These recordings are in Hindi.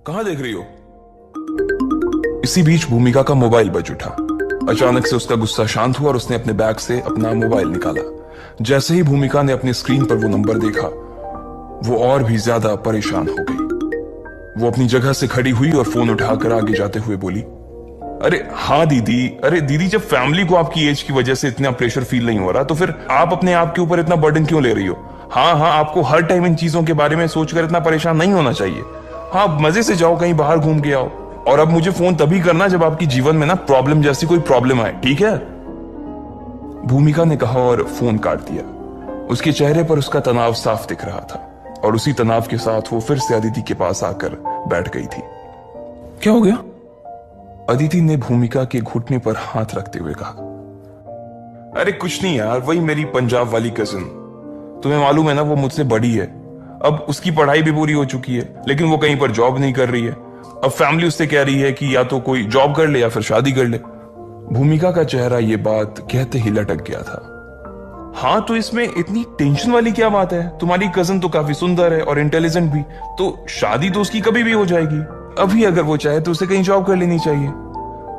कहां देख रही हो? इसी बीच भूमिका का मोबाइल बज उठा। अचानक से उसका गुस्सा शांत हुआ और उसने अपने बैग से अपना मोबाइल निकाला। जैसे ही भूमिका ने अपनी स्क्रीन पर वो नंबर देखा, वो और भी ज्यादा परेशान हो गई। वो अपनी जगह से खड़ी हुई और फोन उठाकर आगे जाते हुए बोली, अरे हाँ दीदी, अरे दीदी, जब फैमिली को आपकी एज की वजह से इतना प्रेशर फील नहीं हो रहा तो फिर आप अपने आप के ऊपर इतना बर्डन क्यों ले रही हो? हाँ हाँ, आपको हर टाइम इन चीजों के बारे में सोचकर इतना परेशान नहीं होना चाहिए। हाँ, मजे से जाओ, कहीं बाहर घूम के आओ, और अब मुझे फोन तभी करना जब आपकी जीवन में ना प्रॉब्लम जैसी कोई प्रॉब्लम आए, ठीक है? भूमिका ने कहा और फोन काट दिया। उसके चेहरे पर उसका तनाव साफ दिख रहा था और उसी तनाव के साथ वो फिर से अदिति के पास आकर बैठ गई थी। क्या हो गया? अदिति ने भूमिका के घुटने पर हाथ रखते हुए कहा, अरे कुछ नहीं यार, वही मेरी पंजाब वाली कजिन, तुम्हें मालूम है ना, वो मुझसे बड़ी है। अब उसकी पढ़ाई भी पूरी हो चुकी है, लेकिन वो कहीं पर जॉब नहीं कर रही है। अब फैमिली उससे कह रही है कि या तो कोई जॉब कर ले या फिर शादी कर ले। भूमिका का चेहरा ये बात कहते ही लटक गया था। हाँ, तो इसमें इतनी टेंशन वाली क्या बात है? तुम्हारी कजिन तो काफी सुंदर है और इंटेलिजेंट भी, तो शादी तो उसकी कभी भी हो जाएगी। अभी अगर वो चाहे तो उसे कहीं जॉब कर लेनी चाहिए।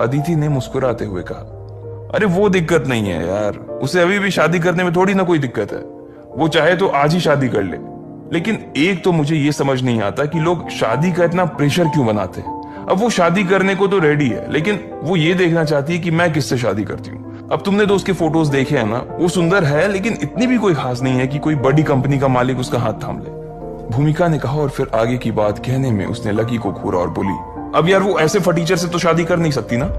अदिति ने मुस्कुराते हुए कहा, अरे वो दिक्कत नहीं है यार, उसे अभी भी शादी करने में थोड़ी ना कोई दिक्कत है। वो चाहे तो आज ही शादी कर ले। लेकिन एक तो मुझे ये समझ नहीं आता कि लोग शादी का इतना प्रेशर क्यों बनाते हैं। अब वो शादी करने को तो रेडी है, लेकिन वो ये देखना चाहती है कि मैं किससे शादी करती हूँ। अब तुमने तो उसके फोटोज देखे हैं ना, वो सुंदर है, लेकिन इतनी भी कोई खास नहीं है कि कोई बड़ी कंपनी का मालिक उसका हाथ थाम ले। भूमिका ने कहा और फिर आगे की बात कहने में उसने लकी को घूरा और बोली, अब यार वो ऐसे फटीचर से तो शादी कर नहीं सकती ना।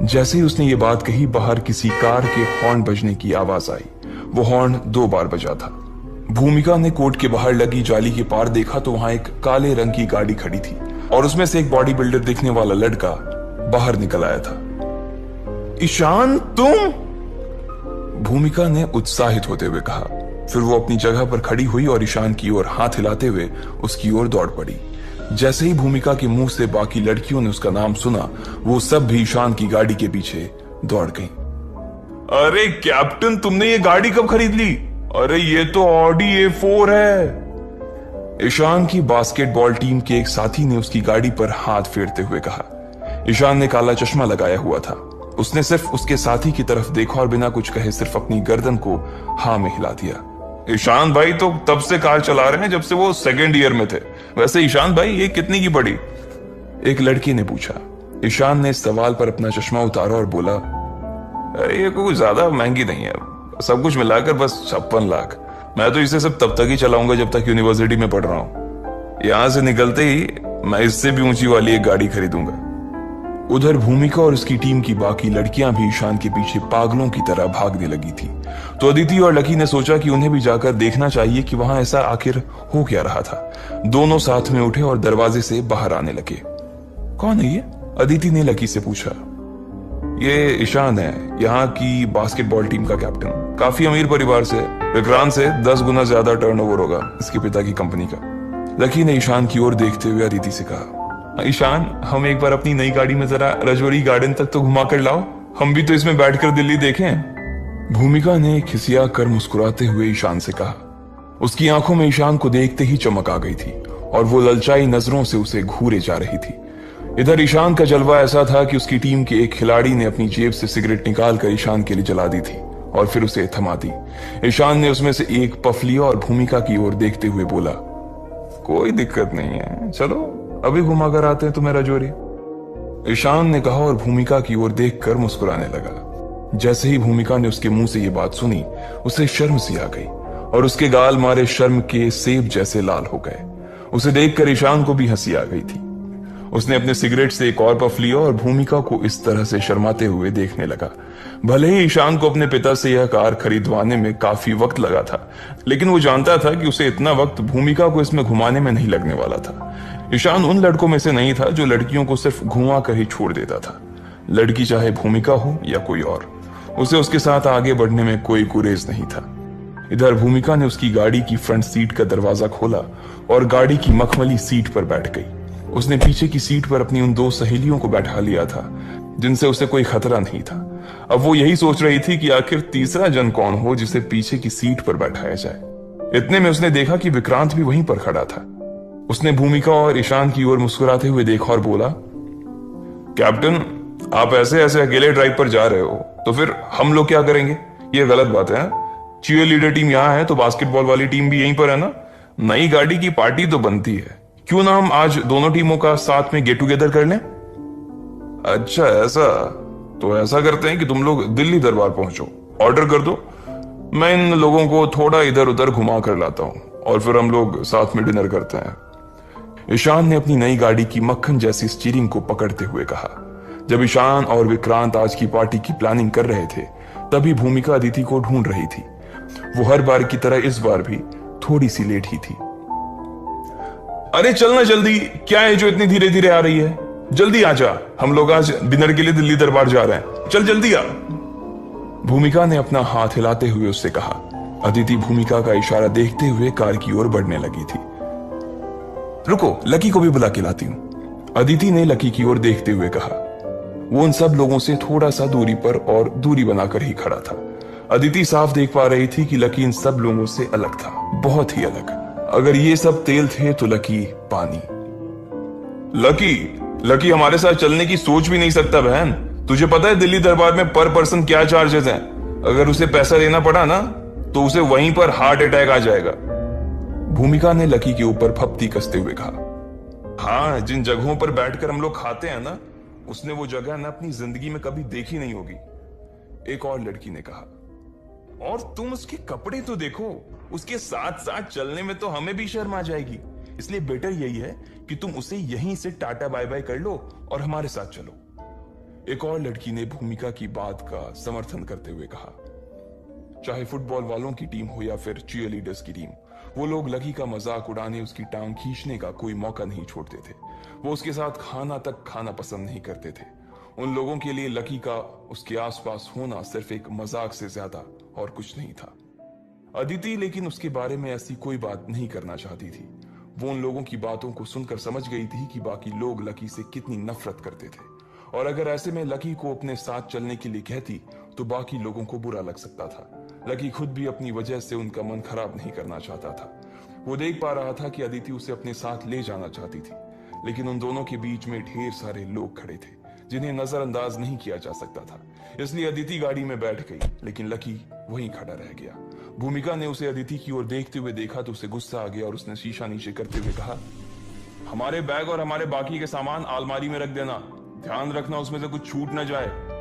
जैसे ही उसने ये बात कही, बाहर किसी कार के हॉर्न बजने की आवाज आई। वो हॉर्न 2 बार बजा था। भूमिका ने कोर्ट के बाहर लगी जाली के पार देखा तो वहां एक काले रंग की गाड़ी खड़ी थी और उसमें से एक बॉडी बिल्डर दिखने वाला लड़का बाहर निकल आया था। ईशान, तुम? भूमिका ने उत्साहित होते हुए कहा। फिर वो अपनी जगह पर खड़ी हुई और ईशान की ओर हाथ हिलाते हुए उसकी ओर दौड़ पड़ी। जैसे ही भूमिका के मुंह से बाकी लड़कियों ने उसका नाम सुना, वो सब भी ईशान की गाड़ी के पीछे दौड़ गईं। अरे कैप्टन, तुमने ये गाड़ी कब खरीद ली? अरे ये तो ऑडी A4 है। ईशान की बास्केटबॉल टीम के एक साथी ने उसकी गाड़ी पर हाथ फेरते हुए कहा। ईशान ने काला चश्मा लगाया हुआ था। उसने सिर्फ उसके साथी की तरफ देखा और बिना कुछ कहे सिर्फ अपनी गर्दन को हाँ में हिला दिया। ईशान भाई तो तब से कार चला रहे हैं जब से वो 2nd ईयर में थे। वैसे ईशान भाई, ये कितनी की पड़ी? एक लड़की ने पूछा। ईशान ने इस सवाल पर अपना चश्मा उतारा और बोला, अरे ये कोई ज्यादा महंगी नहीं है, सब कुछ मिलाकर बस 56 लाख। मैं तो इसे सब तब तक ही चलाऊंगा जब तक यूनिवर्सिटी में पढ़ रहा हूं। यहां से निकलते ही मैं इससे भी ऊंची वाली एक गाड़ी खरीदूंगा। उधर भूमिका और उसकी टीम की बाकी लड़कियां भी ईशान के पीछे पागलों की तरह भागने लगी थी। तो अदिति और लकी ने सोचा कि उन्हें भी जाकर देखना चाहिए कि वहां ऐसा आखिर हो क्या रहा था। दोनों साथ में उठे और दरवाजे से बाहर आने लगे। कौन है ये? अदिति ने लकी से पूछा। ये ईशान है, यहाँ की बास्केटबॉल टीम का कैप्टन। काफी अमीर परिवार से, विक्रांत से 10 गुना ज्यादा टर्नओवर होगा इसके पिता की कंपनी का। लकी ने ईशान की ओर देखते हुए अदिति से कहा, ईशान, हम एक बार अपनी नई गाड़ी में जरा रजौरी गार्डन तक तो घुमा कर लाओ, हम भी तो इसमें बैठकर दिल्ली देखें। भूमिका ने खिसिया कर मुस्कुराते हुए ईशान से कहा। उसकी आंखों में ईशान को देखते ही चमक आ गई थी और वो ललचाई नजरों से उसे घूरे जा रही थी। इधर ईशान का जलवा ऐसा था कि उसकी टीम के एक खिलाड़ी ने अपनी जेब से सिगरेट निकालकर ईशान के लिए जला दी थी और फिर उसे थमा दी। ईशान ने उसमें से एक पफ लिया और भूमिका की ओर देखते हुए बोला, कोई दिक्कत नहीं है, चलो अभी घुमा कर आते हैं तुम्हें रजौरी। ईशान ने कहा और भूमिका की ओर देखकर मुस्कुराने लगा। जैसे ही भूमिका ने उसके मुंह से ये बात सुनी, उसे शर्म सी आ गई और उसके गाल मारे शर्म के सेब जैसे लाल हो गए। उसे देखकर ईशान को भी हंसी आ गई थी। उसने अपने सिगरेट से एक और पफ लिया और भूमिका को इस तरह से शर्माते हुए देखने लगा। भले ही ईशान को अपने पिता से यह कार खरीदवाने में काफी वक्त लगा था, लेकिन वो जानता था कि उसे इतना वक्त भूमिका को इसमें घुमाने में नहीं लगने वाला था। ईशान उन लड़कों में से नहीं था जो लड़कियों को सिर्फ घुमा कर ही छोड़ देता था। लड़की चाहे भूमिका हो या कोई और, उसे उसके साथ आगे बढ़ने में कोई गुरेज नहीं था। इधर भूमिका ने उसकी गाड़ी की फ्रंट सीट का दरवाजा खोला और गाड़ी की मखमली सीट पर बैठ गई। उसने पीछे की सीट पर अपनी उन 2 सहेलियों को बैठा लिया था जिनसे उसे कोई खतरा नहीं था। अब वो यही सोच रही थी कि आखिर तीसरा जन कौन हो जिसे पीछे की सीट पर बैठाया जाए। इतने में उसने देखा कि विक्रांत भी वहीं पर खड़ा था। उसने भूमिका और ईशान की ओर मुस्कुराते हुए देखा और बोला, कैप्टन, आप ऐसे ऐसे अकेले ड्राइव पर जा रहे हो तो फिर हम लोग क्या करेंगे? ये गलत बात है। चीयर लीडर टीम यहाँ है तो बास्केटबॉल वाली टीम भी यहीं पर है ना। नई गाड़ी की पार्टी तो बनती है, क्यों ना हम आज दोनों टीमों का साथ में गेट टुगेदर कर लें? अच्छा ऐसा, तो ऐसा करते हैं कि तुम लोग दिल्ली दरबार पहुंचो, ऑर्डर कर दो, मैं इन लोगों को थोड़ा इधर उधर घुमा कर लाता हूं और फिर हम लोग साथ में डिनर करते हैं। ईशान ने अपनी नई गाड़ी की मक्खन जैसी स्टीयरिंग को पकड़ते हुए कहा। जब ईशान और विक्रांत आज की पार्टी की प्लानिंग कर रहे थे तभी भूमिका अदिति को ढूंढ रही थी। वो हर बार की तरह इस बार भी थोड़ी सी लेट ही थी। अरे चलना जल्दी, क्या है जो इतनी धीरे धीरे आ रही है? जल्दी आ जा, हम लोग आज डिनर के लिए दिल्ली दरबार जा रहे हैं, चल जल्दी आ। भूमिका ने अपना हाथ हिलाते हुए उससे कहा। अदिति भूमिका का इशारा देखते हुए कार की ओर बढ़ने लगी थी। रुको, लकी को भी बुला के लाती हूं, अदिति ने लकी की ओर देखते हुए कहा। वो उन सब लोगों से थोड़ा सा दूरी पर और दूरी बनाकर ही खड़ा था। अदिति साफ देख पा रही थी कि लकी इन सब लोगों से अलग था, बहुत ही अलग। अगर ये सब तेल थे तो लकी पानी। लकी हमारे साथ चलने की सोच भी नहीं सकता बहन। तुझे पता है दिल्ली दरबार में पर पर्सन क्या चार्जेस हैं? अगर उसे पैसा देना पड़ा ना तो उसे वहीं पर हार्ट अटैक आ जाएगा। भूमिका ने लकी के ऊपर फप्ती कसते हुए कहा। हाँ, जिन जगहों पर बैठकर हम लोग खाते हैं ना, उसने वो जगह ना अपनी जिंदगी में कभी देखी नहीं होगी, एक और लड़की ने कहा। और तुम उसके कपड़े तो देखो, उसके साथ साथ चलने में तो हमें भी शर्म आ जाएगी। इसलिए बेटर यही है कि तुम उसे यहीं से टाटा बाय बाय कर लो और हमारे साथ चलो, एक और लड़की ने भूमिका की बात का समर्थन करते हुए कहा। चाहे फुटबॉल वालों की टीम हो या फिर चीयर लीडर्स की टीम, वो लोग लकी का मजाक उड़ाने, उसकी टांग खींचने का कोई मौका नहीं छोड़ते थे। वो उसके साथ खाना तक खाना पसंद नहीं करते थे। उन लोगों के लिए लकी का उसके आसपास होना सिर्फ एक मजाक से ज्यादा और कुछ नहीं था। अदिति लेकिन उसके बारे में ऐसी कोई बात नहीं करना चाहती थी। वो उन लोगों की बातों को सुनकर समझ गई थी कि बाकी लोग लकी से कितनी नफरत करते थे, और अगर ऐसे में लकी को अपने साथ चलने के लिए कहती तो बाकी लोगों को बुरा लग सकता था। लकी खुद भी अपनी वजह से उनका मन खराब नहीं करना चाहता था। वो देख पा रहा था कि अदिति उसे अपने साथ ले जाना चाहती थी, लेकिन उन दोनों के बीच में ढेर सारे लोग खड़े थे जिन्हें नजरअंदाज नहीं किया जा सकता था। इसलिए अदिति गाड़ी में बैठ गई, लेकिन लकी वहीं खड़ा रह गया। भूमिका ने उसे अदिति की ओर देखते हुए देखा तो उसे गुस्सा आ गया और उसने शीशा नीचे करते हुए कहा, हमारे बैग और हमारे बाकी के सामान अलमारी में रख देना, ध्यान रखना उसमें से कुछ छूट ना जाए।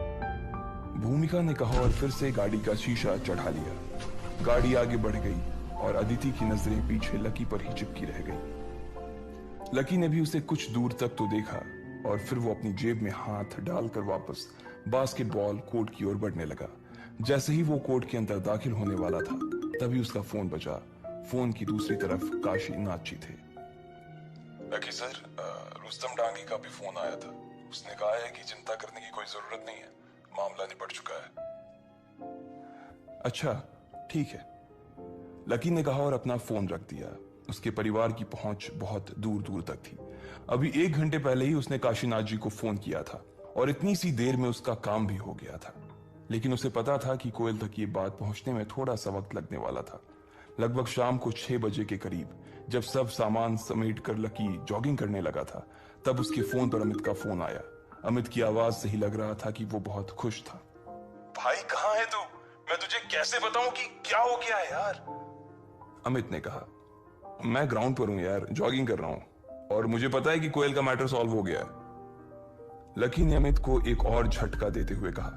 भूमिका ने कहा और फिर से गाड़ी का शीशा चढ़ा लिया। गाड़ी आगे बढ़ गई और अदिति की नजरें पीछे लकी पर ही चिपकी रह गई। लकी ने भी उसे कुछ दूर तक तो देखा और फिर वो अपनी जेब में हाथ डालकर वापस बास्केटबॉल कोर्ट की ओर बढ़ने लगा। जैसे ही वो कोर्ट के अंदर दाखिल होने वाला था तभी उसका फोन बजा। फोन की दूसरी तरफ काशी नाची थे। लकी सर, रुस्तम डांगी का भी फोन आया था। उसने कहा है कि चिंता करने की कोई जरूरत नहीं है, मामला निपट चुका है। अच्छा ठीक है, लकी ने कहा और अपना फोन रख दिया। उसके परिवार की पहुंच बहुत दूर दूर तक थी। अभी 1 घंटे पहले ही उसने काशीनाथ जी को फोन किया था और इतनी सी देर में उसका काम भी हो गया था। लेकिन उसे पता था कि कोयल तक ये बात पहुंचने में थोड़ा सा वक्त लगने वाला था। लगभग शाम को 6 बजे के करीब जब सब सामान समेट कर लकी जॉगिंग करने लगा था तब उसके फोन पर अमित का फोन आया। अमित की आवाज से ही लग रहा था कि वो बहुत खुश था। भाई कहाँ है तू? मैं तुझे कैसे बताऊं कि क्या हो गया है यार? अमित ने कहा, मैं ग्राउंड पर हूं यार, जॉगिंग कर रहा हूं और मुझे पता है कि कोयल का मैटर सॉल्व हो गया है। लकी ने अमित को एक और झटका देते हुए कहा।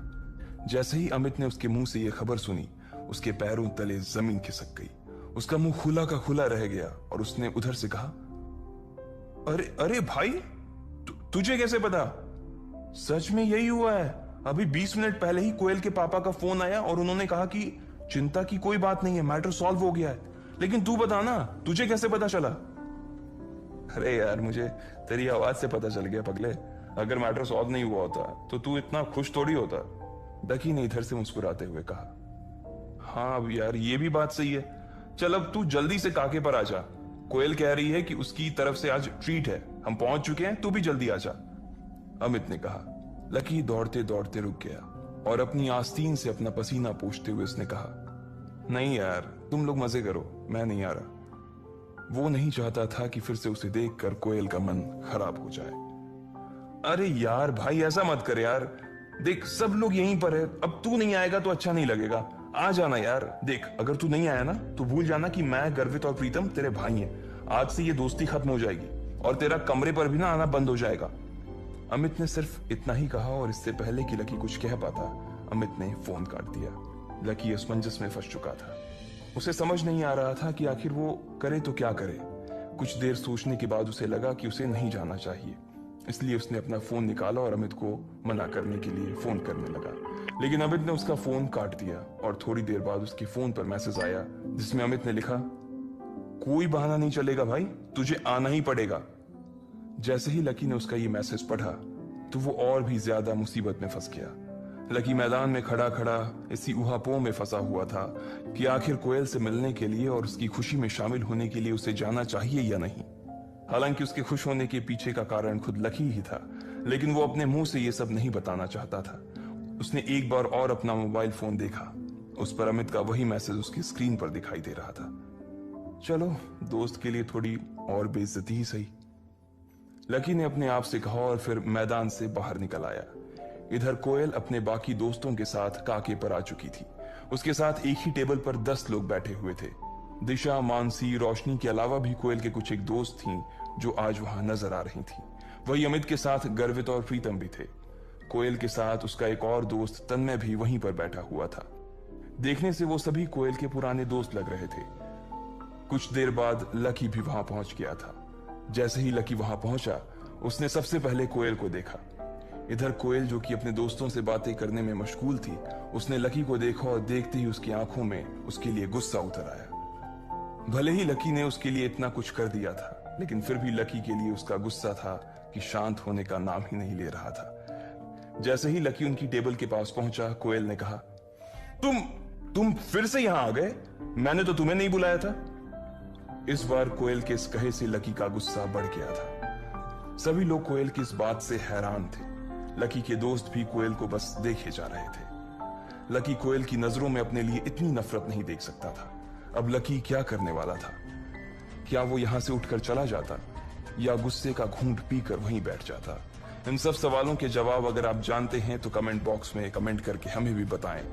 जैसे ही अमित ने उसके मुंह से यह खबर सुनी उसके पैरों तले जमीन खिसक गई। उसका मुंह खुला का खुला रह गया और उसने उधर से कहा, अरे भाई, तुझे कैसे पता? सच में यही हुआ है। अभी 20 मिनट पहले ही कोयल के पापा का फोन आया और उन्होंने कहा कि चिंता की कोई बात नहीं है, मैटर सॉल्व हो गया है। लेकिन तू बता ना, तुझे कैसे पता चला? अरे यार, मुझे तेरी आवाज से पता चल गया पगले। अगर मैटर सॉल्व नहीं हुआ होता तो तू इतना खुश थोड़ी होता। लकी ने इधर से मुस्कुराते हुए कहा, हाँ अब यार ये भी बात सही है। चल अब तू जल्दी से काके पर आ जा। कोयल कह रही है कि उसकी तरफ से आज ट्रीट है, हम पहुंच चुके हैं, तू भी जल्दी आ जा, अमित ने कहा। लकी दौड़ते दौड़ते रुक गया और अपनी आस्तीन से अपना पसीना पोंछते हुए उसने कहा, नहीं यार तुम लोग मजे करो, मैं नहीं आ रहा। वो नहीं चाहता था कि फिर से उसे देखकर कोयल का मन खराब हो जाए। अरे यार भाई ऐसा मत कर यार, देख सब लोग यहीं पर है, अब तू नहीं आएगा तो अच्छा नहीं लगेगा। आ जाना यार। देख अगर तू नहीं आया ना तो भूल जाना कि मैं, गर्वित और प्रीतम तेरे भाई हैं। आज से ये दोस्ती खत्म हो जाएगी और तेरा कमरे पर भी ना आना बंद हो जाएगा। अमित ने सिर्फ इतना ही कहा और इससे पहले कि लकी कुछ कह पाता, अमित ने फोन काट दिया। लकी असमंजस में फंस चुका था। उसे समझ नहीं आ रहा था कि आखिर वो करे तो क्या करे। कुछ देर सोचने के बाद उसे लगा कि उसे नहीं जाना चाहिए, इसलिए उसने अपना फोन निकाला और अमित को मना करने के लिए फोन करने लगा। लेकिन अमित ने उसका फोन काट दिया और थोड़ी देर बाद उसके फोन पर मैसेज आया जिसमें अमित ने लिखा, कोई बहाना नहीं चलेगा भाई, तुझे आना ही पड़ेगा। जैसे ही लकी ने उसका ये मैसेज पढ़ा तो वो और भी ज्यादा मुसीबत में फंस गया। लकी मैदान में खड़ा खड़ा इसी उहापोह में फंसा हुआ था कि आखिर कोयल से मिलने के लिए और उसकी खुशी में शामिल होने के लिए उसे जाना चाहिए या नहीं। हालांकि उसके खुश होने के पीछे का कारण खुद लकी ही था, लेकिन वो अपने मुंह से ये सब नहीं बताना चाहता था। उसने एक बार और अपना मोबाइल फोन देखा। उस पर अमित का वही मैसेज उसकी स्क्रीन पर दिखाई दे रहा था। चलो दोस्त के लिए थोड़ी और बेइज्जती ही सही, लकी ने अपने आप से कहा और फिर मैदान से बाहर निकल आया। इधर कोयल अपने बाकी दोस्तों के साथ काके पर आ चुकी थी। उसके साथ एक ही टेबल पर 10 लोग बैठे हुए थे। दिशा, मानसी, रोशनी के अलावा भी कोयल के कुछ एक दोस्त थीं जो आज वहां नजर आ रही थीं। वही अमित के साथ गर्वित और प्रीतम भी थे। कोयल के साथ उसका एक और दोस्त तन्मय भी वहीं पर बैठा हुआ था। देखने से वो सभी कोयल के पुराने दोस्त लग रहे थे। कुछ देर बाद लकी भी वहां पहुंच गया था। जैसे ही लकी वहां पहुंचा उसने सबसे पहले कोयल को देखा। इधर कोयल जो कि अपने दोस्तों से बातें करने में मशगूल थी, उसने लकी को देखा और देखते ही उसकी आंखों में उसके लिए गुस्सा उतर आया। भले ही लकी ने उसके लिए इतना कुछ कर दिया था, लेकिन फिर भी लकी के लिए उसका गुस्सा था कि शांत होने का नाम ही नहीं ले रहा था। जैसे ही लकी उनकी टेबल के पास पहुंचा, कोयल ने कहा, तुम फिर से यहां आ गए? मैंने तो तुम्हें नहीं बुलाया था। इस बार कोयल के इस कहे से लकी का गुस्सा बढ़ गया था। सभी लोग कोयल की इस बात से हैरान थे। लकी के दोस्त भी कोयल को बस देखे जा रहे थे। लकी कोयल की नजरों में अपने लिए इतनी नफरत नहीं देख सकता था। अब लकी क्या करने वाला था? क्या वो यहां से उठकर चला जाता या गुस्से का घूंट पीकर वहीं बैठ जाता? इन सब सवालों के जवाब अगर आप जानते हैं तो कमेंट बॉक्स में कमेंट करके हमें भी बताएं।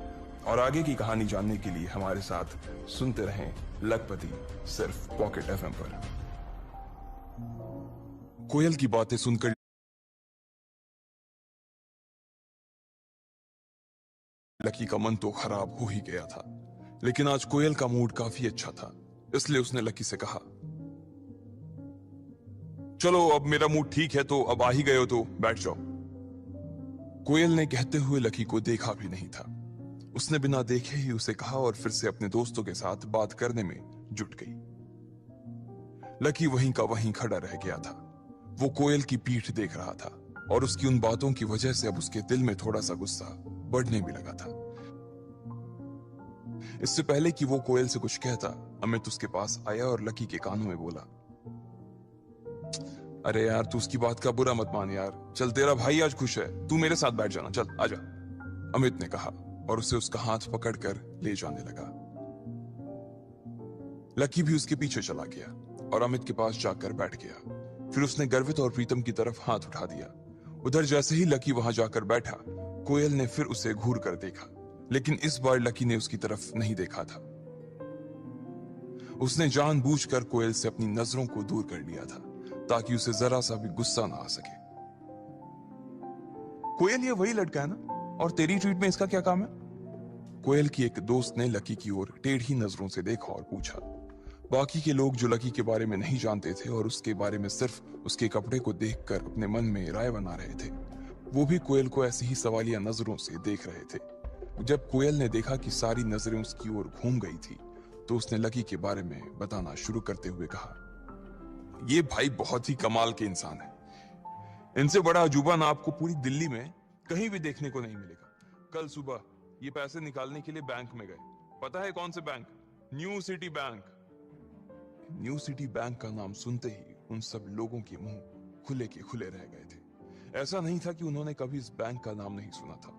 और आगे की कहानी जानने के लिए हमारे साथ सुनते रहें लखपति, सिर्फ पॉकेट एफएम पर। कोयल की बातें सुनकर लकी का मन तो खराब हो ही गया था, लेकिन आज कोयल का मूड काफी अच्छा था, इसलिए उसने लकी से कहा, चलो अब मेरा मूड ठीक है तो अब आ ही गए हो तो बैठ जाओ। कोयल ने कहते हुए लकी को देखा भी नहीं था। उसने बिना देखे ही उसे कहा और फिर से अपने दोस्तों के साथ बात करने में जुट गई। लकी वहीं का वहीं खड़ा रह गया था। वो कोयल की पीठ देख रहा था और उसकी उन बातों की वजह से अब उसके दिल में थोड़ा सा गुस्सा बढ़ने भी लगा था। इससे पहले कि वो कोयल से कुछ कहता, अमित उसके पास आया और लकी के कानों में बोला, अरे यार तू उसकी बात का बुरा मत मान यार, चल तेरा भाई आज खुश है, तू मेरे साथ बैठ जाना, चल आजा। अमित ने कहा और उसे उसका हाथ पकड़कर ले जाने लगा। लकी भी उसके पीछे चला गया और अमित के पास जाकर बैठ गया। फिर उसने गर्वित और प्रीतम की तरफ हाथ उठा दिया। उधर जैसे ही लकी वहां जाकर बैठा, कोयल ने फिर उसे घूर कर देखा, लेकिन इस बार लकी ने उसकी तरफ नहीं देखा था। उसने जानबूझकर कोयल से अपनी नजरों को दूर कर लिया था ताकि उसे जरा सा भी गुस्सा ना आ सके। कोयल ये वही लड़का है ना, और तेरी ट्रीट में इसका क्या काम है? कोयल की एक दोस्त ने लकी की ओर टेढ़ी नजरों से देखा और पूछा। बाकी के लोग जो लकी के बारे में नहीं जानते थे और उसके बारे में सिर्फ उसके कपड़े को देखकर अपने मन में राय बना रहे थे, वो भी कोयल को ऐसी ही सवालिया नजरों से देख रहे थे। जब कोयल ने देखा कि सारी नजरें उसकी ओर घूम गई थी, तो उसने लकी के बारे में बताना शुरू करते हुए कहा, ये भाई बहुत ही कमाल के इंसान है। इनसे बड़ा अजूबा ना आपको पूरी दिल्ली में कहीं भी देखने को नहीं मिलेगा। कल सुबह ये पैसे निकालने के लिए बैंक में गए। पता है कौन से bank? New city bank. New city bank का नाम सुनते ही उन सब लोगों के मुंह खुले के खुले रह गए थे। ऐसा नहीं था कि उन्होंने कभी इस बैंक का नाम नहीं सुना था।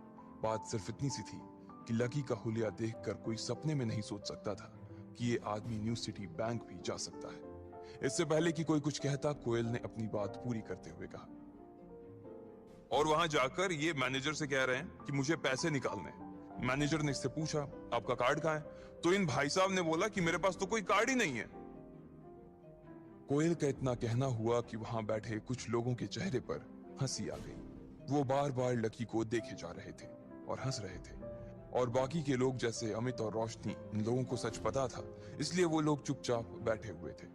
बात सिर्फ इतनी सी थी कि लकी का हुलिया देखकर कोई सपने में नहीं सोच सकता था कि ये आदमी न्यू सिटी बैंक भी जा सकता है। इससे पहले कि कोई कुछ कहता, कोयल ने अपनी बात पूरी करते हुए कहा, और वहां जाकर ये मैनेजर से कह रहे हैं कि मुझे पैसे निकालने हैं। मैनेजर ने इससे पूछा, आपका कार्ड कहां है? तो इन भाई साहब ने बोला कि मेरे पास तो कोई कार्ड ही नहीं है। कोयल का इतना कहना हुआ कि वहां बैठे कुछ लोगों के चेहरे पर हंसी आ गई। वो बार बार लकी को देखे जा रहे थे और हंस रहे थे, और बाकी के लोग जैसे अमित और रोशनी, इन लोगों को सच पता था, इसलिए वो लोग चुपचाप बैठे हुए थे।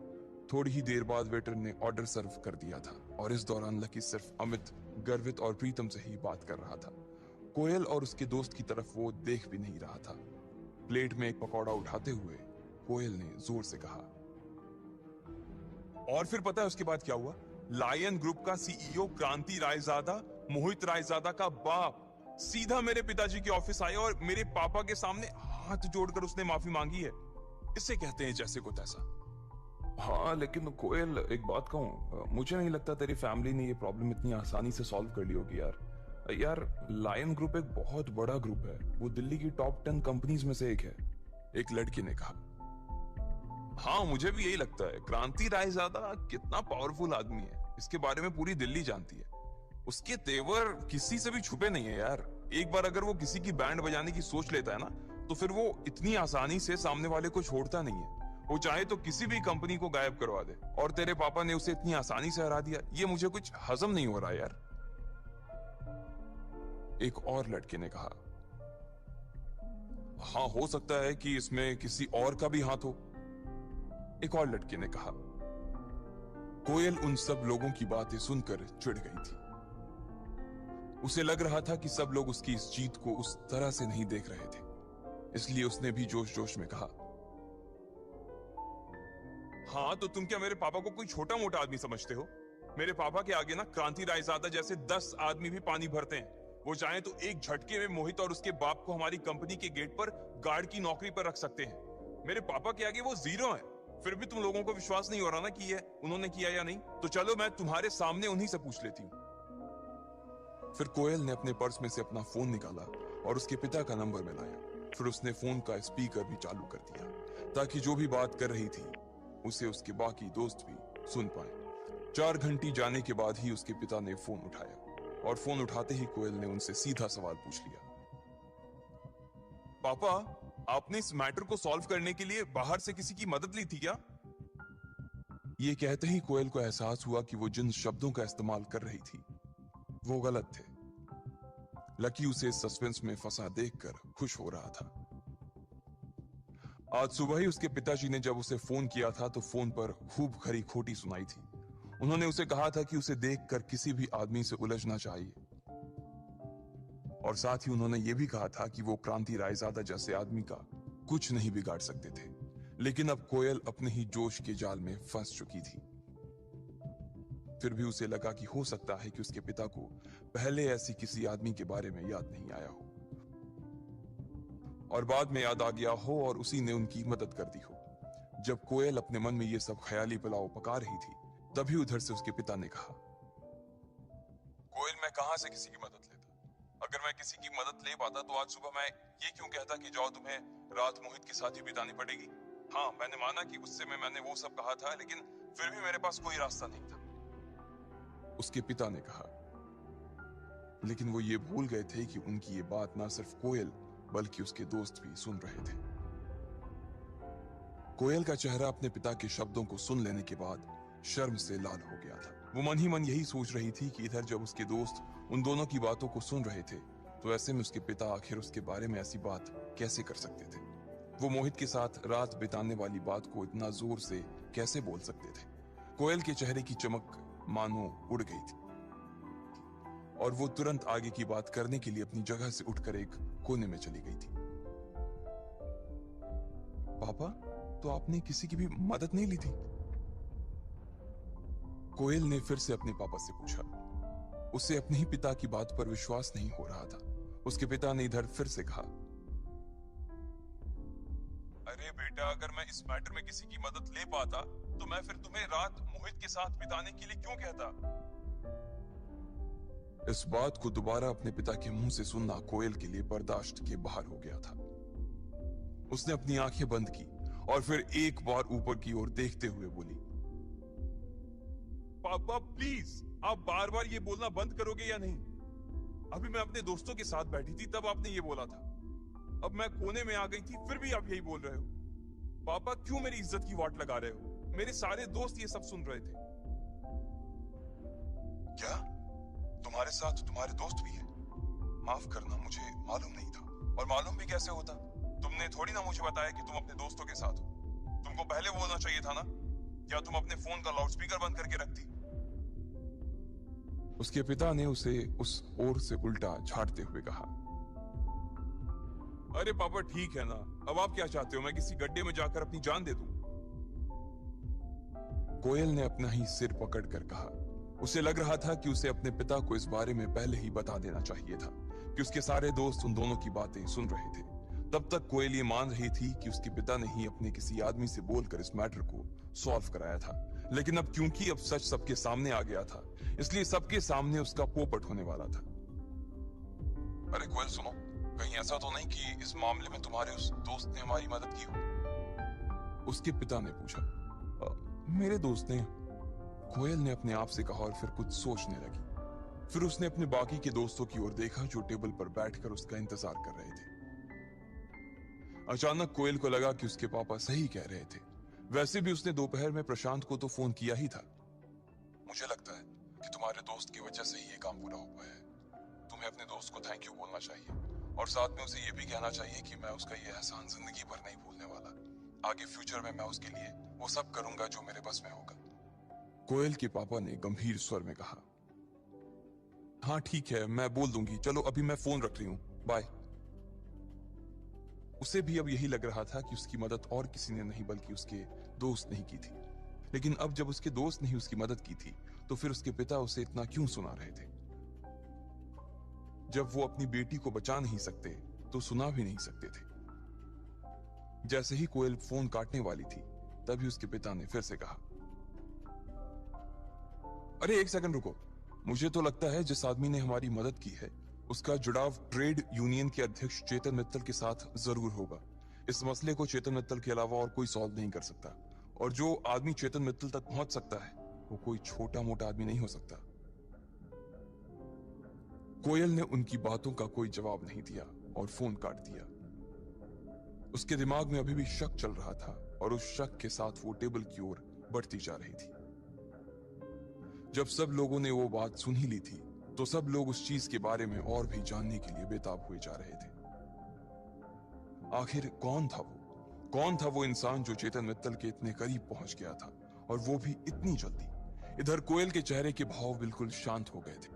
थोड़ी ही देर बाद वेटर ने ऑर्डर सर्व कर दिया था, और इस दौरान लकी सिर्फ अमित, गर्वित और प्रीतम से ही बात कर रहा था। कोयल और उसके दोस्त की तरफ वो देख भी नहीं रहा था। प्लेट में एक पकौड़ा उठाते हुए कोयल ने जोर से कहा, और फिर पता है उसके बाद क्या हुआ? लायन ग्रुप का सीईओ क्रांति रायजादा, मोहित रायजादा का बाप, सीधा मेरे पिताजी के ऑफिस आया और मेरे पापा के सामने हाथ जोड़कर उसने माफी मांगी है। इसे कहते हैं जैसे को तैसा। हाँ, लेकिन कोयल, एक बात कहूं, मुझे नहीं लगता तेरी फैमिली ने ये प्रॉब्लम इतनी आसानी से सॉल्व कर ली होगी यार। लायन ग्रुप एक बहुत बड़ा ग्रुप है, वो दिल्ली की टॉप 10 कंपनीज में से एक है। एक लड़के ने कहा, हाँ मुझे भी यही लगता है। क्रांति रायजादा कितना पावरफुल आदमी है, इसके बारे में पूरी दिल्ली जानती है। उसके तेवर किसी से भी छुपे नहीं है यार। एक बार अगर वो किसी की बैंड बजाने की सोच लेता है ना, तो फिर वो इतनी आसानी से सामने वाले को छोड़ता नहीं है। वो चाहे तो किसी भी कंपनी को गायब करवा दे, और तेरे पापा ने उसे इतनी आसानी से हरा दिया, ये मुझे कुछ हजम नहीं हो रहा यार। एक और लड़के ने कहा, हाँ हो सकता है कि इसमें किसी और का भी हाथ हो। एक और लड़के ने कहा। कोयल उन सब लोगों की बातें सुनकर चिढ़ गई थी। उसे लग रहा था कि सब लोग उसकी इस जीत को उस तरह से नहीं देख रहे थे, इसलिए उसने भी जोश जोश में कहा, हाँ तो तुम क्या मेरे पापा को कोई छोटा मोटा आदमी समझते हो? मेरे पापा के आगे ना क्रांति रायजादा जैसे 10 आदमी भी पानी भरते हैं। वो चाहे तो एक झटके में मोहित और उसके बाप को हमारी कंपनी के गेट पर गार्ड की नौकरी पर रख सकते हैं। मेरे पापा के आगे वो जीरो है। फिर भी तुम लोगों को विश्वास नहीं हो रहा ना कि ये उन्होंने किया या नहीं? तो चलो मैं तुम्हारे सामने उन्हीं से पूछ लेती हूँ। फिर कोयल ने अपने पर्स में से अपना फोन निकाला और उसके पिता का नंबर मिलाया। फिर उसने फोन का स्पीकर भी चालू कर दिया, ताकि जो भी बात कर रही थी उसे उसके बाकी दोस्त भी सुन पाए। 4 घंटे जाने के बाद ही उसके पिता ने फोन उठाया, और फोन उठाते ही कोयल ने उनसे सीधा सवाल पूछ लिया, पापा आपने इस मैटर को सॉल्व करने के लिए बाहर से किसी की मदद ली थी क्या? ये कहते ही कोयल को एहसास हुआ कि वो जिन शब्दों का इस्तेमाल कर रही थी वो गलत थे। लकी उसे सस्पेंस में फंसा देखकर खुश हो रहा था। आज सुबह ही उसके पिताजी ने जब उसे फोन किया था तो फोन पर खूब खरी खोटी सुनाई थी। उन्होंने उसे कहा था कि उसे देखकर किसी भी आदमी से उलझना चाहिए, और साथ ही उन्होंने यह भी कहा था कि वो क्रांति रायजादा जैसे आदमी का कुछ नहीं बिगाड़ सकते थे। लेकिन अब कोयल अपने ही जोश के जाल में फंस चुकी थी। फिर भी उसे लगा कि हो सकता है कि उसके पिता को पहले ऐसी किसी आदमी के बारे में याद नहीं आया हो, और बाद में याद आ गया हो और उसी ने उनकी मदद कर दी हो। जब कोयल अपने मन में ये सब ख्याली पुलाव पका रही थी, तभी उधर से उसके पिता ने कहा, कोयल मैं कहां से किसी की मदद लेता? अगर मैं किसी की मदद ले पाता तो आज सुबह मैं ये क्यों कहता कि जाओ तुम्हें रात मोहित के साथ ही बितानी पड़ेगी। हाँ मैंने माना कि गुस्से में मैंने वो सब कहा था, लेकिन फिर भी मेरे पास कोई रास्ता नहीं था, उसके पिता ने कहा। लेकिन वो ये भूल गए थे कि उनकी ये बात ना सिर्फ कोयल बल्कि उसके दोस्त भी सुन रहे थे। कोयल का चेहरा अपने पिता के शब्दों को सुन लेने के बाद शर्म से लाल हो गया था। वो मन ही मन यही सोच रही थी कि इधर जब उसके दोस्त उन दोनों की बातों को सुन रहे थे, तो ऐसे में उसके पिता आखिर उसके बारे में ऐसी बात कैसे कर सकते थे? वो मोहित के साथ रात बिताने वाली बात को इतना जोर से कैसे बोल सकते थे? कोयल के चेहरे की चमक मानो उड़ गई थी, और वो तुरंत आगे की बात करने के लिए अपनी जगह से उठकर एक कोने में चली गई थी। पापा, तो आपने किसी की भी मदद नहीं ली थी? कोयल ने फिर से अपने पापा से पूछा। उसे अपने ही पिता की बात पर विश्वास नहीं हो रहा था। उसके पिता ने इधर फिर से कहा, अरे बेटा, अगर मैं इस मैटर में किसी की मदद ले पाता तो मैं फिर तुम्हें रात मोहित के साथ बिताने के लिए क्यों कहता? इस बात को दोबारा अपने पिता के मुंह से सुनना कोयल के लिए बर्दाश्त के बाहर हो गया था। उसने अपनी आंखें बंद की और फिर एक बार ऊपर की ओर देखते हुए बोली, पापा प्लीज, आप बार बार ये बोलना बंद करोगे या नहीं? अभी मैं अपने दोस्तों के साथ बैठी थी तब आपने ये बोला था। अब मैं कोने में आ गई थी फिर भी आप यही बोल रहे हो। पापा क्यों मेरी इज्जत की वाट लगा रहे हो? मेरे सारे दोस्त ये सब सुन रहे थे। क्या तुम्हारे साथ तुम्हारे दोस्त भी हैं? माफ करना, मुझे मालूम नहीं था। और मालूम भी कैसे होता? तुमने थोड़ी ना मुझे बताया कि तुम अपने दोस्तों के साथ हो। तुमको पहले बोलना चाहिए था ना। क्या तुम अपने फोन का लाउडस्पीकर बंद करके रखती? उसके पिता ने उसे उस ओर से उल्टा झाड़ते हुए कहा। अरे पापा ठीक है ना, अब आप क्या चाहते हो, मैं किसी गड्ढे में जाकर अपनी जान दे दूं? कोयल ने अपना ही सिर पकड़कर कहा। उसे लग रहा था कि उसे अपने पिता को इस बारे में पहले ही बता देना चाहिए था कि उसके सारे दोस्त उन दोनों की बातें सुन रहे थे। तब तक कोयल ये मान रही थी कि उसके पिता ने ही अपने किसी आदमी से बोलकर इस मैटर को सॉल्व कराया था। लेकिन अब क्योंकि अब सच सबके सामने आ गया था, इसलिए सबके सामने उसका पोपट होने वाला था। अरे कोयल सुनो, कहीं ऐसा तो नहीं कि इस मामले में तुम्हारे उस दोस्त ने हमारी मदद की हो? उसके पिता ने पूछा। मेरे दोस्त ने? कोयल ने अपने आप से कहा और फिर कुछ सोचने लगी। फिर उसने अपने बाकी के दोस्तों की ओर देखा जो टेबल पर बैठकर उसका इंतजार कर रहे थे। अचानक कोयल को लगा कि उसके पापा सही कह रहे थे। वैसे भी उसने दोपहर में प्रशांत को तो फोन किया ही था। मुझे लगता है कि तुम्हारे दोस्त की वजह से ही ये काम पूरा हो पाया है। तुम्हें अपने दोस्त को थैंक यू बोलना चाहिए और साथ में उसे ये भी कहना चाहिए कि मैं उसका ये एहसान जिंदगी भर नहीं भूलने वाला। आगे फ्यूचर में मैं उसके लिए वो सब करूंगा जो मेरे बस में होगा। कोयल के पापा ने गंभीर स्वर में कहा। हाँ ठीक है, मैं बोल दूंगी। चलो अभी मैं फोन रख रही हूं, बाय। उसे भी अब यही लग रहा था कि उसकी मदद और किसी ने नहीं बल्कि उसके दोस्त ने ही की थी। लेकिन अब जब उसके दोस्त ने ही उसकी मदद की थी तो फिर उसके पिता उसे इतना क्यों सुना रहे थे? जब वो अपनी बेटी को बचा नहीं सकते तो सुना भी नहीं सकते थे। जैसे ही कोयल फोन काटने वाली थी तभी उसके पिता ने फिर से कहा। अरे एक सेकंड रुको, मुझे तो लगता है जिस आदमी ने हमारी मदद की है उसका जुड़ाव ट्रेड यूनियन के अध्यक्ष चेतन मित्तल के साथ जरूर होगा। इस मसले को चेतन मित्तल के अलावा और कोई सॉल्व नहीं कर सकता, और जो आदमी चेतन मित्तल तक पहुंच सकता है वो कोई छोटा मोटा आदमी नहीं हो सकता। कोयल ने उनकी बातों का कोई जवाब नहीं दिया और फोन काट दिया। उसके दिमाग में अभी भी शक चल रहा था और उस शक के साथ वो टेबल की ओर बढ़ती जा रही थी। जब सब लोगों ने वो बात सुन ही ली थी तो सब लोग उस चीज के बारे में और भी जानने के लिए बेताब हुए जा रहे थे। आखिर कौन था वो इंसान जो चेतन मित्तल के इतने करीब पहुंच गया था, और वो भी इतनी जल्दी? इधर कोयल के चेहरे के भाव बिल्कुल शांत हो गए थे।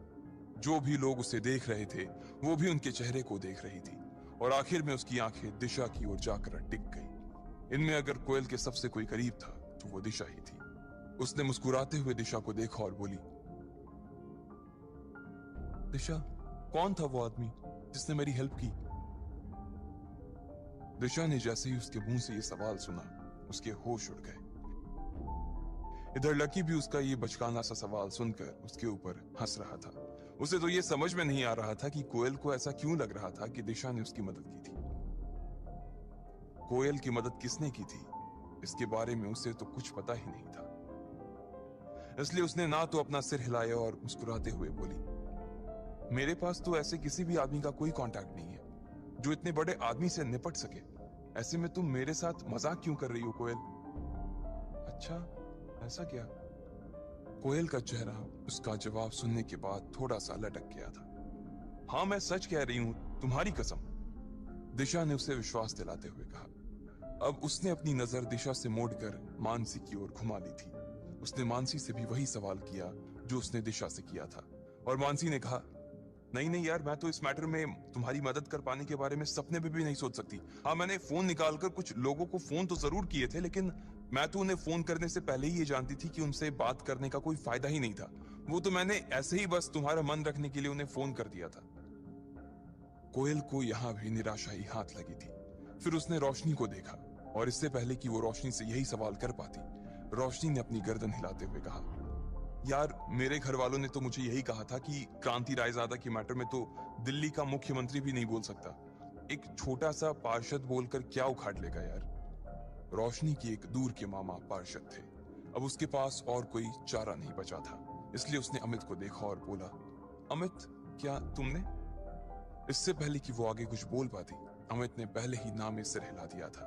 जो भी लोग उसे देख रहे थे वो भी उनके चेहरे को देख रही थी, और आखिर में उसकी आंखें दिशा की ओर जाकर टिक गई। इनमें अगर कोयल के सबसे कोई करीब था तो वो दिशा ही थी। उसने मुस्कुराते हुए दिशा को देखा और बोली, दिशा, कौन था वो आदमी जिसने मेरी हेल्प की? दिशा ने जैसे ही उसके मुंह से ये सवाल सुना उसके होश उड़ गए। इधर लकी भी उसका ये बचकाना सा सवाल सुनकर उसके ऊपर हंस रहा था। उसे तो ये समझ में नहीं आ रहा था कि कोयल को ऐसा क्यों लग रहा था कि दिशा ने उसकी मदद की थी। कोयल की मदद किसने की थी इसके बारे में उसे तो कुछ पता ही नहीं था। इसलिए उसने ना तो अपना सिर हिलाया और मुस्कुराते हुए बोली, मेरे पास तो ऐसे किसी भी आदमी का कोई कांटेक्ट नहीं है जो इतने बड़े आदमी से निपट सके। ऐसे में तुम मेरे साथ मजाक क्यों कर रही हो कोयल? अच्छा, ऐसा क्या? कोयल का चेहरा उसका जवाब सुनने के बाद थोड़ा सा लटक गया था। हाँ, मैं सच कह रही हूं, तुम्हारी कसम, दिशा ने उसे विश्वास दिलाते हुए कहा। अब उसने अपनी नजर दिशा से मोड़कर मानसी की ओर घुमा ली थी। उसने मानसी से भी वही सवाल किया जो उसने दिशा से किया था, और मानसी ने कहा, नहीं यार, मैं तो इस मैटर में तुम्हारी मदद कर पाने के बारे में सपने में भी नहीं सोच सकती। हाँ, मैंने फोन निकालकर कुछ लोगों को फोन तो जरूर किए थे, लेकिन मैं तो उन्हें फोन करने से पहले ही ये जानती थी कि उनसे बात करने का कोई फायदा ही नहीं था। वो तो मैंने ऐसे ही बस तुम्हारा मन रखने के लिए उन्हें फोन कर दिया था। कोयल को यहां भी निराशा ही हाथ लगी थी। फिर उसने रोशनी को देखा, और इससे पहले कि वो रोशनी से यही सवाल कर पाती, रोशनी ने अपनी गर्दन हिलाते हुए कहा, यार, मेरे घर वालों ने तो मुझे यही कहा था कि क्रांति रायजादा के मैटर में तो दिल्ली का मुख्यमंत्री भी नहीं बोल सकता। एक छोटा सा पार्षद बोलकर क्या उखाड़ लेगा यार। रोशनी की एक दूर के मामा पार्षद थे। अब उसके पास और कोई चारा नहीं बचा था। इसलिए उसने अमित को देखा और बोला, अमित, क्या तुमने? इससे पहले कि वो आगे कुछ बोल पाती, अमित ने पहले ही ना में सिर हिला दिया था।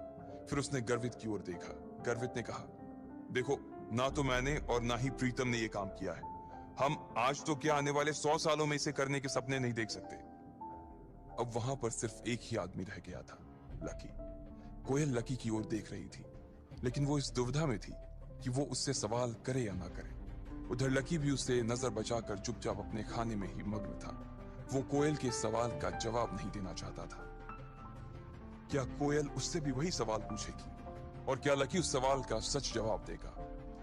फिर उसने गर्वित की ओर देखा। गर्वित ने कहा, देखो, ना तो मैंने और ना ही प्रीतम ने ये काम किया है। हम आज तो क्या, आने वाले 100 सालों में इसे करने के सपने नहीं देख सकते। अब वहां पर सिर्फ एक ही आदमी रह गया था, लकी। कोयल लकी की ओर देख रही थी, लेकिन वो इस दुविधा में थी कि वो उससे सवाल करे या ना करे। उधर लकी भी उससे नजर बचाकर चुपचाप अपने खाने में ही मग्न था। वो कोयल के सवाल का जवाब नहीं देना चाहता था। क्या कोयल उससे भी वही सवाल पूछेगी? और क्या लकी उस सवाल का सच जवाब देगा?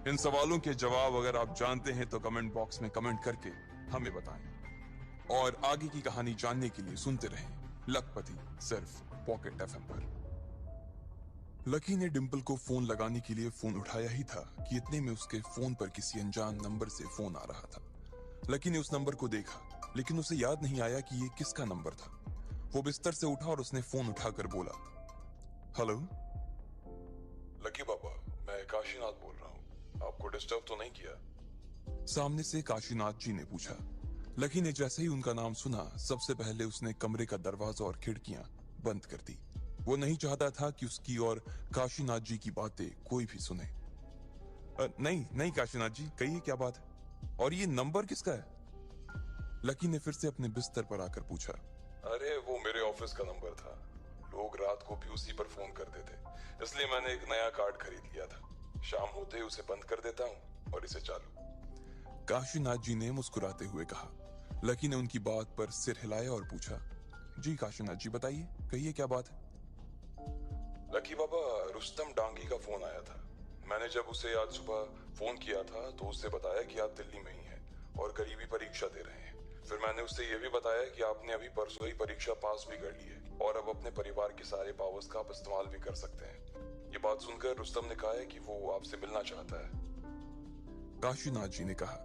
इन सवालों के जवाब अगर आप जानते हैं तो कमेंट बॉक्स में कमेंट करके हमें बताएं। और आगे की कहानी जानने के लिए सुनते रहें लखपति, सिर्फ पॉकेट एफएम पर। लकी ने डिंपल को फोन लगाने के लिए फोन उठाया ही था कि इतने में उसके फोन पर किसी अनजान नंबर से फोन आ रहा था। लकी ने उस नंबर को देखा, लेकिन उसे याद नहीं आया कि ये किसका नंबर था। वो बिस्तर से उठा और उसने फोन उठाकर बोला, हेलो। लकी पापा, मैं काशीनाथ बोल रहा हूँ। आपको डिस्टर्ब तो नहीं किया? सामने से काशीनाथ जी ने पूछा। लकी ने जैसे ही उनका नाम सुना, सबसे पहले उसने कमरे का दरवाजा और खिड़कियां बंद कर दी। वो नहीं चाहता था कि उसकी और काशीनाथ जी की बातें कोई भी सुने। नहीं नहीं काशीनाथ जी, कहिए क्या बात है, और ये नंबर किसका है? लकी ने फिर से अपने बिस्तर पर आकर पूछा। अरे वो मेरे ऑफिस का नंबर था। लोग रात को भी उसी पर फोन करते थे, इसलिए मैंने एक नया कार्ड खरीद लिया था। शाम होते ही उसे बंद कर देता हूँ और इसे चालू। काशीनाथ जी ने मुस्कुराते हुए कहा। लकी ने उनकी बात पर सिर हिलाया और पूछा, जी काशीनाथ जी बताइए, कहिए क्या बात है? लकी बाबा, रुस्तम डांगी का फोन आया था। मैंने जब उसे आज सुबह फोन किया था तो उससे बताया कि आप दिल्ली में ही हैं और करीबी परीक्षा दे रहे हैं। फिर मैंने उससे यह भी बताया कि आपने अभी परसों ही परीक्षा पास भी कर ली है और अब अपने परिवार के सारे पावर्स का आप इस्तेमाल भी कर सकते हैं। ये बात सुनकर रुस्तम ने कहा है कि वो आपसे मिलना चाहता है। काशीनाथ जी ने कहा।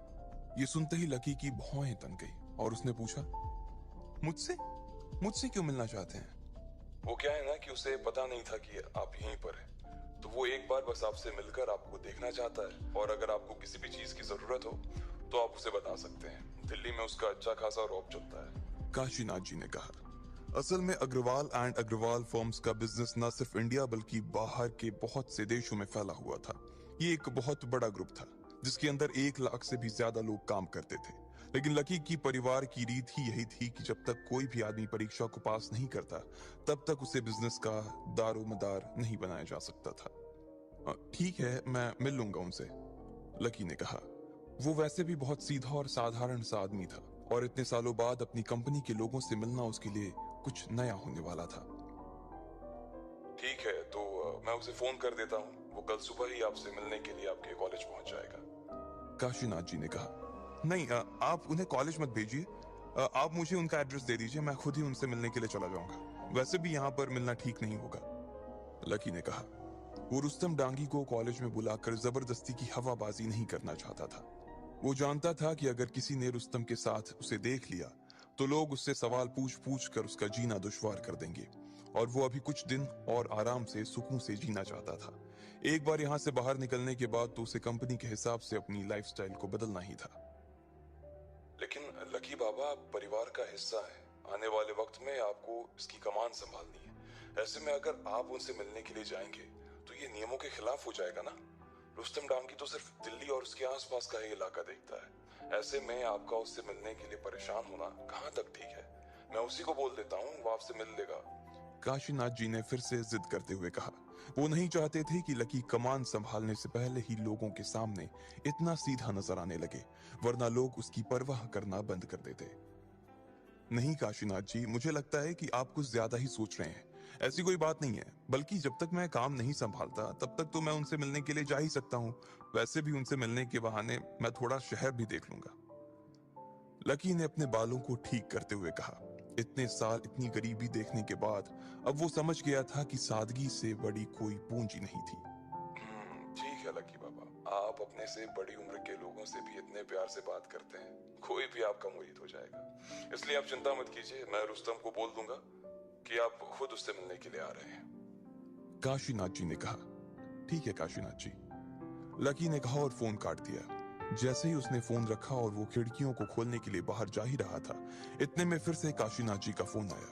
ये सुनते ही लकी की भौहें तन गई और उसने पूछा, मुझसे मुझसे क्यों मिलना चाहते हैं? वो क्या है ना कि उसे पता नहीं था कि आप यहीं पर हैं, तो वो एक बार बस आपसे मिलकर आपको देखना चाहता है। और अगर आपको किसी भी चीज की जरूरत हो तो आप उसे बता सकते हैं। दिल्ली में उसका अच्छा खासा रॉब चलता है। काशीनाथ जी ने कहा। असल में अग्रवाल एंड अग्रवाल फर्म्स का बिजनेस न सिर्फ इंडिया बल्कि बाहर के बहुत से देशों में फैला हुआ था। ये एक बहुत बड़ा ग्रुप था जिसके अंदर 1 लाख से भी ज्यादा लोग काम करते थे। लेकिन लकी की परिवार की रीत ही यही थी कि जब तक कोई भी आदमी परीक्षा को पास नहीं करता तब तक उसे बिजनेस का दारोमदार नहीं बनाया जा सकता था। ठीक है, मैं मिल लूंगा उनसे, लकी ने कहा। वो वैसे भी बहुत सीधा और साधारण सा आदमी था और इतने सालों बाद अपनी कंपनी के लोगों से मिलना उसके लिए कुछ नया होने वाला था। ठीक है, तो मैं उसे फोन कर देता हूँ। वो कल सुबह ही आपसे मिलने के लिए आपके कॉलेज पहुंच जाएगा। काशीनाथ जी ने कहा। नहीं, आप उन्हें कॉलेज मत भेजिए। आप मुझे उनका एड्रेस दे दीजिए, मैं खुद ही उनसे मिलने के लिए चला जाऊंगा। वैसे भी यहाँ पर मिलना ठीक नहीं होगा, लकी ने कहा। वो रुस्तम डांगी को कॉलेज में बुलाकर जबरदस्ती की हवाबाजी नहीं करना चाहता था। वो जानता था कि अगर किसी ने रुस्तम के साथ उसे देख लिया तो लोग उससे सवाल पूछ पूछ कर उसका जीना दुश्वार कर देंगे और वो अभी कुछ दिन और आराम से सुकून से जीना चाहता था। एक बार यहाँ से बाहर निकलने के बाद तो उसे कंपनी के हिसाब से अपनी लाइफस्टाइल को बदलना ही था। लेकिन लकी बाबा, आप परिवार का हिस्सा हैं। आने वाले वक्त में आपको इसकी कमान संभालनी है। ऐसे में अगर आप उनसे मिलने के लिए जाएंगे तो ये नियमों के खिलाफ हो जाएगा ना। रुस्तम डांगी तो सिर्फ दिल्ली और उसके आसपास का ही इलाका देखता है। ऐसे में आपका उससे मिलने के लिए परेशान होना कहाँ तक ठीक है? मैं उसी को बोल देता हूँ, वो आपसे मिल लेगा। काशीनाथ जी ने फिर से जिद करते हुए कहा। वो नहीं चाहते थे कि लकी कमान संभालने से पहले ही लोगों के सामने इतना सीधा नजर आने लगे, वरना लोग उसकी परवाह करना बंद कर देते। नहीं काशीनाथ जी, मुझे लगता है कि आप कुछ ज्यादा ही सोच रहे हैं। ऐसी कोई बात नहीं है, बल्कि जब तक मैं काम नहीं संभालता तब तक तो मैं उनसे मिलने के लिए जा ही सकता हूँ। वैसे भी उनसे मिलने के बहाने मैं थोड़ा शहर भी देख लूंगा, लकी ने अपने बालों को ठीक करते हुए कहा। इतने साल इतनी गरीबी देखने के बाद अब वो समझ गया था कि सादगी से बड़ी कोई पूंजी नहीं थी। ठीक है लकी बाबा, आप अपने से बड़ी उम्र के लोगों से भी इतने प्यार से बात करते हैं, कोई भी आपका मुरीद हो जाएगा। इसलिए आप चिंता मत कीजिए, मैं रुस्तम को बोल दूंगा कि आप खुद उससे मिलने के लिए आ रहे हैं। काशीनाथ जी ने कहा। ठीक है काशीनाथ जी, लकी ने कहा और फोन काट दिया। जैसे ही उसने फोन रखा और वो खिड़कियों को खोलने के लिए बाहर जा ही रहा था, इतने में फिर से काशीनाथ जी का फोन आया।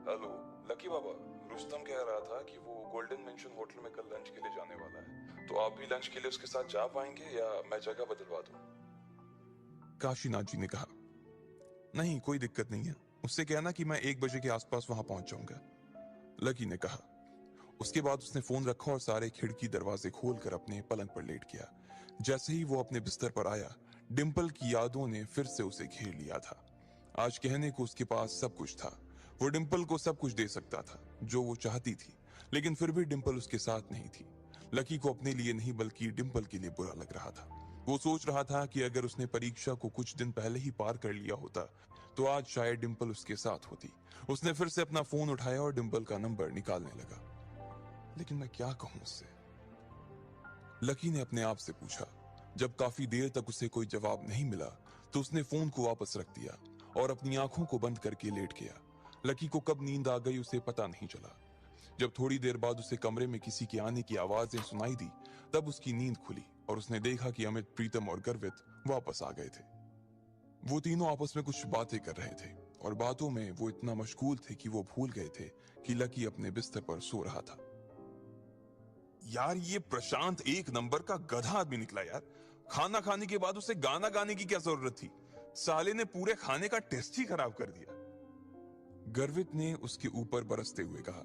हेलो लकी बाबा, रुस्तम कह रहा था कि वो गोल्डन मेंशन होटल में कल लंच के लिए जाने वाला है, तो आप भी लंच के लिए उसके साथ जा पाएंगे या मैं जगह बदलवा दूं? काशीनाथ जी ने कहा, नहीं कोई दिक्कत नहीं है, उससे कहना कि मैं 1 बजे के आसपास वहां पहुंच जाऊंगा। लकी ने कहा। उसके बाद उसने फोन रखा और सारे खिड़की दरवाजे खोलकर अपने पलंग पर लेट गया। जैसे ही वो अपने बिस्तर पर आया, डिंपल की यादों ने फिर से उसे घेर लिया था। आज कहने को उसके पास सब कुछ था। वो डिंपल को सब कुछ दे सकता था जो वो चाहती थी, लेकिन फिर भी डिंपल उसके साथ नहीं थी। लकी को अपने लिए नहीं बल्कि डिंपल के लिए बुरा लग रहा था। वो सोच रहा था कि अगर उसने परीक्षा को कुछ दिन पहले ही पार कर लिया होता तो आज शायद डिंपल उसके साथ होती। उसने फिर से अपना फोन उठाया और डिंपल का नंबर निकालने लगा। लेकिन मैं क्या कहूं उससे? लकी ने अपने आप से पूछा। जब काफी देर तक उसे कोई जवाब नहीं मिला तो उसने फोन को वापस रख दिया और अपनी आंखों को बंद करके लेट गया। लकी को कब नींद आ गई उसे पता नहीं चला। जब थोड़ी देर बाद उसे कमरे में किसी के आने की आवाजें सुनाई दी, तब उसकी नींद खुली और उसने देखा कि अमित, प्रीतम और गर्वित वापस आ गए थे। वो तीनों आपस में कुछ बातें कर रहे थे और बातों में वो इतना मशगूल थे कि वो भूल गए थे कि लकी अपने बिस्तर पर सो रहा था। यार ये प्रशांत एक नंबर का गधा आदमी निकला यार। खाना खाने के बाद उसे गाना गाने की क्या जरूरत थी? साले ने पूरे खाने का टेस्ट ही खराब कर दिया। गर्वित ने उसके ऊपर बरसते हुए कहा।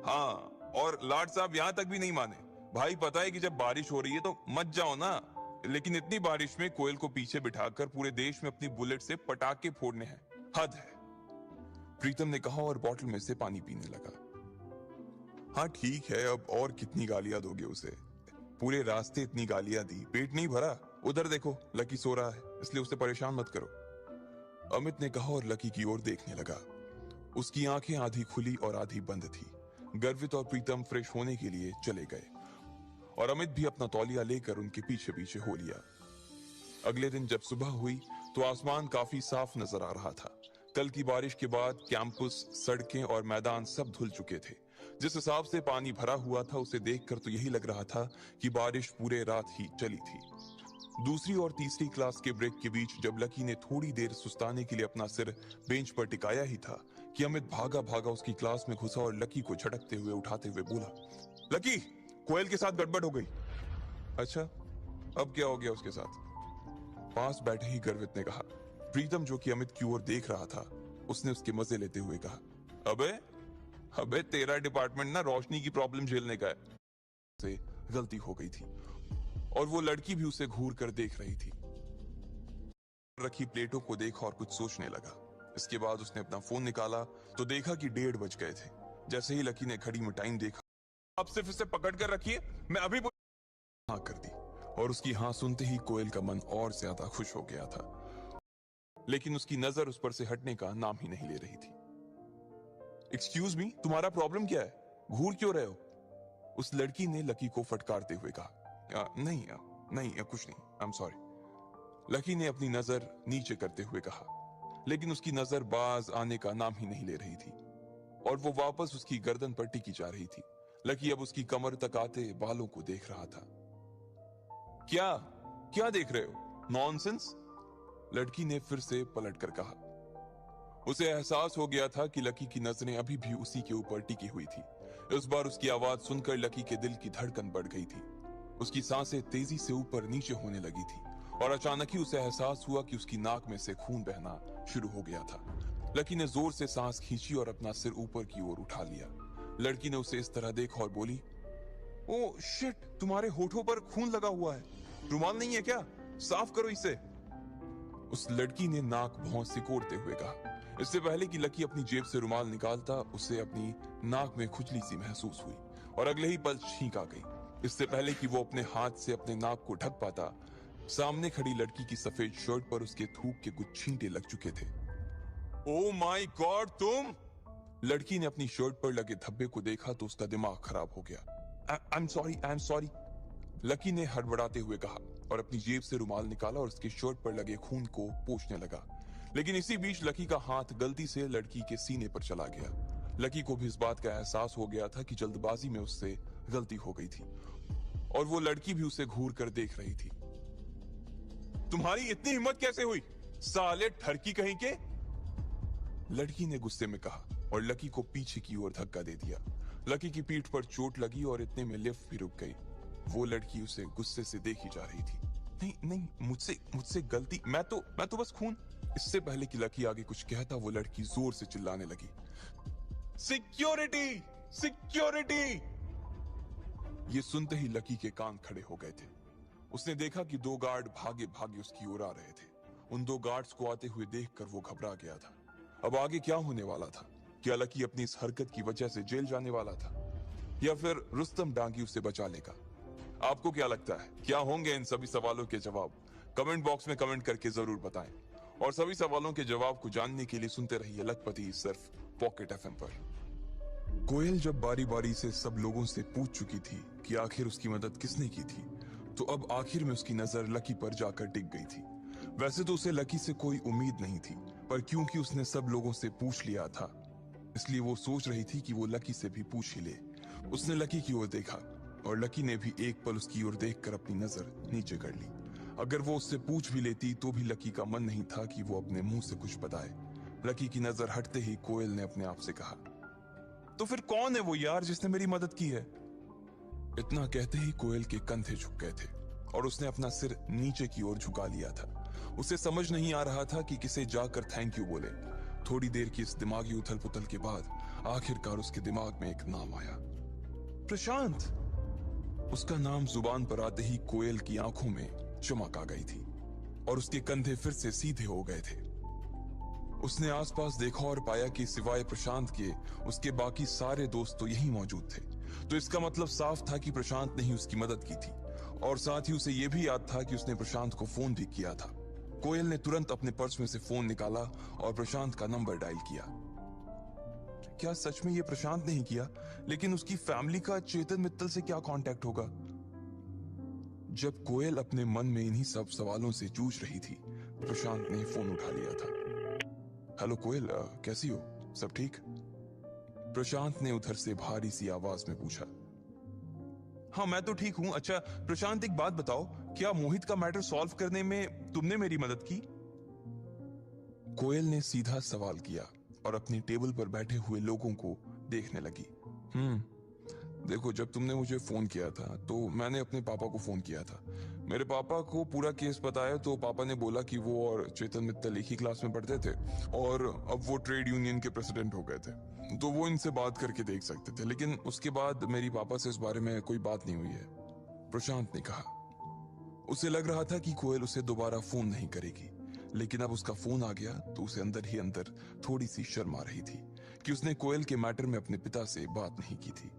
हाँ, और लाड साहब यहां तक भी नहीं माने। भाई पता है कि जब बारिश हो रही है तो मत जाओ ना, लेकिन इतनी बारिश में कोयल को पीछे बिठाकर पूरे देश में अपनी बुलेट से पटाखे फोड़ने हैं, हद है। प्रीतम ने कहा और बोतल में से पानी पीने लगा। हाँ ठीक है, अब और कितनी गालियां दोगे उसे? पूरे रास्ते इतनी गालियां दी, पेट नहीं भरा? उधर देखो, लकी सो रहा है, इसलिए उसे परेशान मत करो। अमित ने कहा और लकी की ओर देखने लगा। उसकी आंखें आधी खुली और आधी बंद थी। गर्वित और प्रीतम फ्रेश होने के लिए चले गए और अमित भी अपना तौलिया लेकर उनके पीछे पीछे हो लिया। अगले दिन जब सुबह हुई तो आसमान काफी साफ नजर आ रहा था। कल की बारिश के बाद कैंपस, सड़कें और मैदान सब धुल चुके थे। जिस हिसाब से पानी भरा हुआ था उसे देखकर तो यही लग रहा था कि बारिश पूरे रात ही चली थी। दूसरी और तीसरी क्लास के ब्रेक के बीच जब लकी ने थोड़ी देर सुस्ताने के लिए अपना सिर बेंच पर टिकाया ही था कि अमित भागा भागा उसकी क्लास में घुसा और लकी को झटकते हुए उठाते हुए बोला, लकी, कोयल के साथ गड़बड़ हो गई। अच्छा, अब क्या हो गया उसके साथ? पास बैठे ही गर्वित ने कहा। प्रीतम जो कि अमित की ओर देख रहा था, उसने उसके मजे लेते हुए कहा, अबे अबे तेरा डिपार्टमेंट ना रोशनी की प्रॉब्लम झेलने का है। से गलती हो गई थी और वो लड़की भी उसे घूर कर देख रही थी। रखी प्लेटों को देखा और कुछ सोचने लगा। इसके बाद उसने अपना फोन निकाला तो देखा कि 1:30 बज गए थे। जैसे ही लकी ने घड़ी में टाइम देखा, आप सिर्फ इसे पकड़ कर रखिए, मैं अभी हाँ कर दी और उसकी हाँ सुनते ही कोयल का मन और ज्यादा खुश हो गया था, लेकिन उसकी नजर उस पर से हटने का नाम ही नहीं ले रही थी। एक्सक्यूज मी, तुम्हारा प्रॉब्लम क्या है? घूर क्यों रहे हो? उस लड़की ने लकी को फटकारते हुए कहा। नहीं कुछ नहीं, आई एम सॉरी। लकी ने अपनी नजर नीचे करते हुए कहा, लेकिन उसकी नजर बाज आने का नाम ही नहीं ले रही थी और वो वापस उसकी गर्दन पर टिकी जा रही थी। लकी अब उसकी कमर तक आते बालों को देख रहा था। क्या क्या देख रहे हो? नॉनसेंस, लड़की ने फिर से पलट कर कहा। उसे एहसास हो गया था कि लकी की नजरें अभी भी उसी के ऊपर टिकी हुई थी। इस बार उसकी आवाज सुनकर लकी के दिल की धड़कन बढ़ गई थी। उसकी सांसें तेजी से ऊपर नीचे होने लगी थी और अचानक ही उसे एहसास हुआ कि उसकी नाक में से खून बहना शुरू हो गया था। लकी ने जोर से सांस खींची और अपना सिर ऊपर की ओर उठा लिया। लड़की ने उसे इस तरह देखा और बोली, ओह शिट, तुम्हारे होठों पर खून लगा हुआ है, रुमाल नहीं है क्या? साफ करो इसे। उस लड़की ने नाक भौं सिकोड़ते हुए कहा। इससे पहले कि लकी अपनी जेब से रुमाल निकालता, उसे अपनी नाक में खुजली सी महसूस हुई और अगले ही पल छींक आ गई। इससे पहले कि वो अपने हाथ से अपने नाक को ढक पाता, सामने खड़ी लड़की की सफेद शर्ट पर उसके थूक के कुछ छींटे लग चुके थे। ओह माय गॉड, तुम! लड़की ने अपनी शर्ट पर लगे धब्बे को देखा तो उसका दिमाग खराब हो गया। आई एम सॉरी, लकी ने हड़बड़ाते हुए कहा और अपनी जेब से रुमाल निकाला और उसके शर्ट पर लगे खून को पोंछने लगा। लेकिन इसी बीच लकी का हाथ गलती से लड़की के सीने पर चला गया। लकी को भी इस बात का एहसास हो गया था कि जल्दबाजी में उससे गलती हो गई थी और वो लड़की भी उसे घूर कर देख रही थी। तुम्हारी इतनी हिम्मत कैसे हुई, साले ठरकी कहीं के। लड़की ने गुस्से में कहा और लकी को पीछे की ओर धक्का दे दिया। लकी की पीठ पर चोट लगी और इतने में लिफ्ट भी रुक गई। वो लड़की उसे गुस्से से देखी जा रही थी। नहीं नहीं, मुझसे गलती, मैं तो बस खून। इससे पहले कि लकी आगे कुछ कहता, वो लड़की जोर से चिल्लाने लगी, सिक्योरिटी सिक्योरिटी। ये सुनते ही लकी के कान खड़े हो गए थे। उसने देखा कि दो गार्ड भागे भागे उसकी ओर आ रहे थे। उन दो गार्ड्स को आते हुए देखकर वो घबरा गया था। अब आगे क्या होने वाला था? क्या लकी अपनी इस हरकत की वजह से जेल जाने वाला था, या फिर रुस्तम डांगी उसे बचा लेगा? आपको क्या लगता है, क्या होंगे इन सभी सवालों के जवाब? कमेंट बॉक्स में कमेंट करके जरूर बताएं। और सभी सवालों के जवाब को जानने के लिए सुनते रहिए लखपति सिर्फ पॉकेट एफएम पर। कोयल जब बारी बारी से सब लोगों से पूछ चुकी थी कि आखिर उसकी मदद किसने की थी, तो अब आखिर में उसकी नजर लकी पर जाकर टिक गई थी। वैसे तो उसे लकी से कोई उम्मीद नहीं थी, पर क्योंकि उसने सब लोगों से पूछ लिया था, इसलिए वो सोच रही थी कि वो लकी से भी पूछ ही ले। उसने लकी की ओर देखा और लकी ने भी एक पल उसकी ओर देखकर अपनी नजर नीचे कर ली। अगर वो उससे पूछ भी लेती तो भी लकी का मन नहीं था कि वो अपने मुंह से कुछ बताए। लकी की नजर हटते ही कोयल ने अपने आप से कहा, तो फिर कौन है वो यार जिसने मेरी मदद की है? इतना कहते ही कोयल के कंधे झुक गए थे और उसने अपना सिर नीचे की ओर झुका लिया था। उसे समझ नहीं आ रहा था कि किसे जाकर थैंक यू बोले। थोड़ी देर की इस दिमागी उथल पुथल के बाद आखिरकार उसके दिमाग में एक नाम आया, प्रशांत। उसका नाम जुबान पर आते ही कोयल की आंखों में चमक आ गई थी और उसके कंधे फिर से सीधे हो गए थे। उसने आसपास देखा और पाया कि सिवाय प्रशांत के उसके बाकी सारे दोस्त तो यहीं मौजूद थे। तो इसका मतलब साफ था कि प्रशांत ने ही उसकी मदद की थी, और साथ ही उसे यह भी याद था कि उसने प्रशांत को फोन भी किया था। कोयल ने तुरंत अपने पर्स में से फोन निकाला और प्रशांत का नंबर डायल किया। क्या सच में ये प्रशांत नहीं किया? लेकिन उसकी फैमिली का चेतन मित्तल से क्या कांटेक्ट होगा? जब कोयल अपने मन में इन्हीं सब सवालों से जूझ रही थी, प्रशांत ने फोन उठा लिया था। हेलो कोयल, कैसी हो? सब ठीक? प्रशांत ने उधर से भारी सी आवाज में पूछा। हाँ मैं तो ठीक हूं। अच्छा प्रशांत, एक बात बताओ, क्या मोहित का मैटर सॉल्व करने में तुमने मेरी मदद की? कोयल ने सीधा सवाल किया और अपनी टेबल पर बैठे हुए लोगों को देखने लगी। देखो, जब तुमने मुझे फोन किया था तो मैंने अपने पापा को फोन किया था। मेरे पापा को पूरा केस बताया तो पापा ने बोला कि वो और चेतन मित्तल एक ही क्लास में पढ़ते थे और अब वो ट्रेड यूनियन के प्रेसिडेंट हो गए थे, तो वो इनसे बात करके देख सकते थे। लेकिन उसके बाद मेरी पापा से इस बारे में कोई बात नहीं हुई है, प्रशांत ने कहा। उसे लग रहा था कि कोयल उसे दोबारा फोन नहीं करेगी, लेकिन अब उसका फोन आ गया तो उसे अंदर ही अंदर थोड़ी सी शर्म आ रही थी कि उसने कोयल के मैटर में अपने पिता से बात नहीं की थी।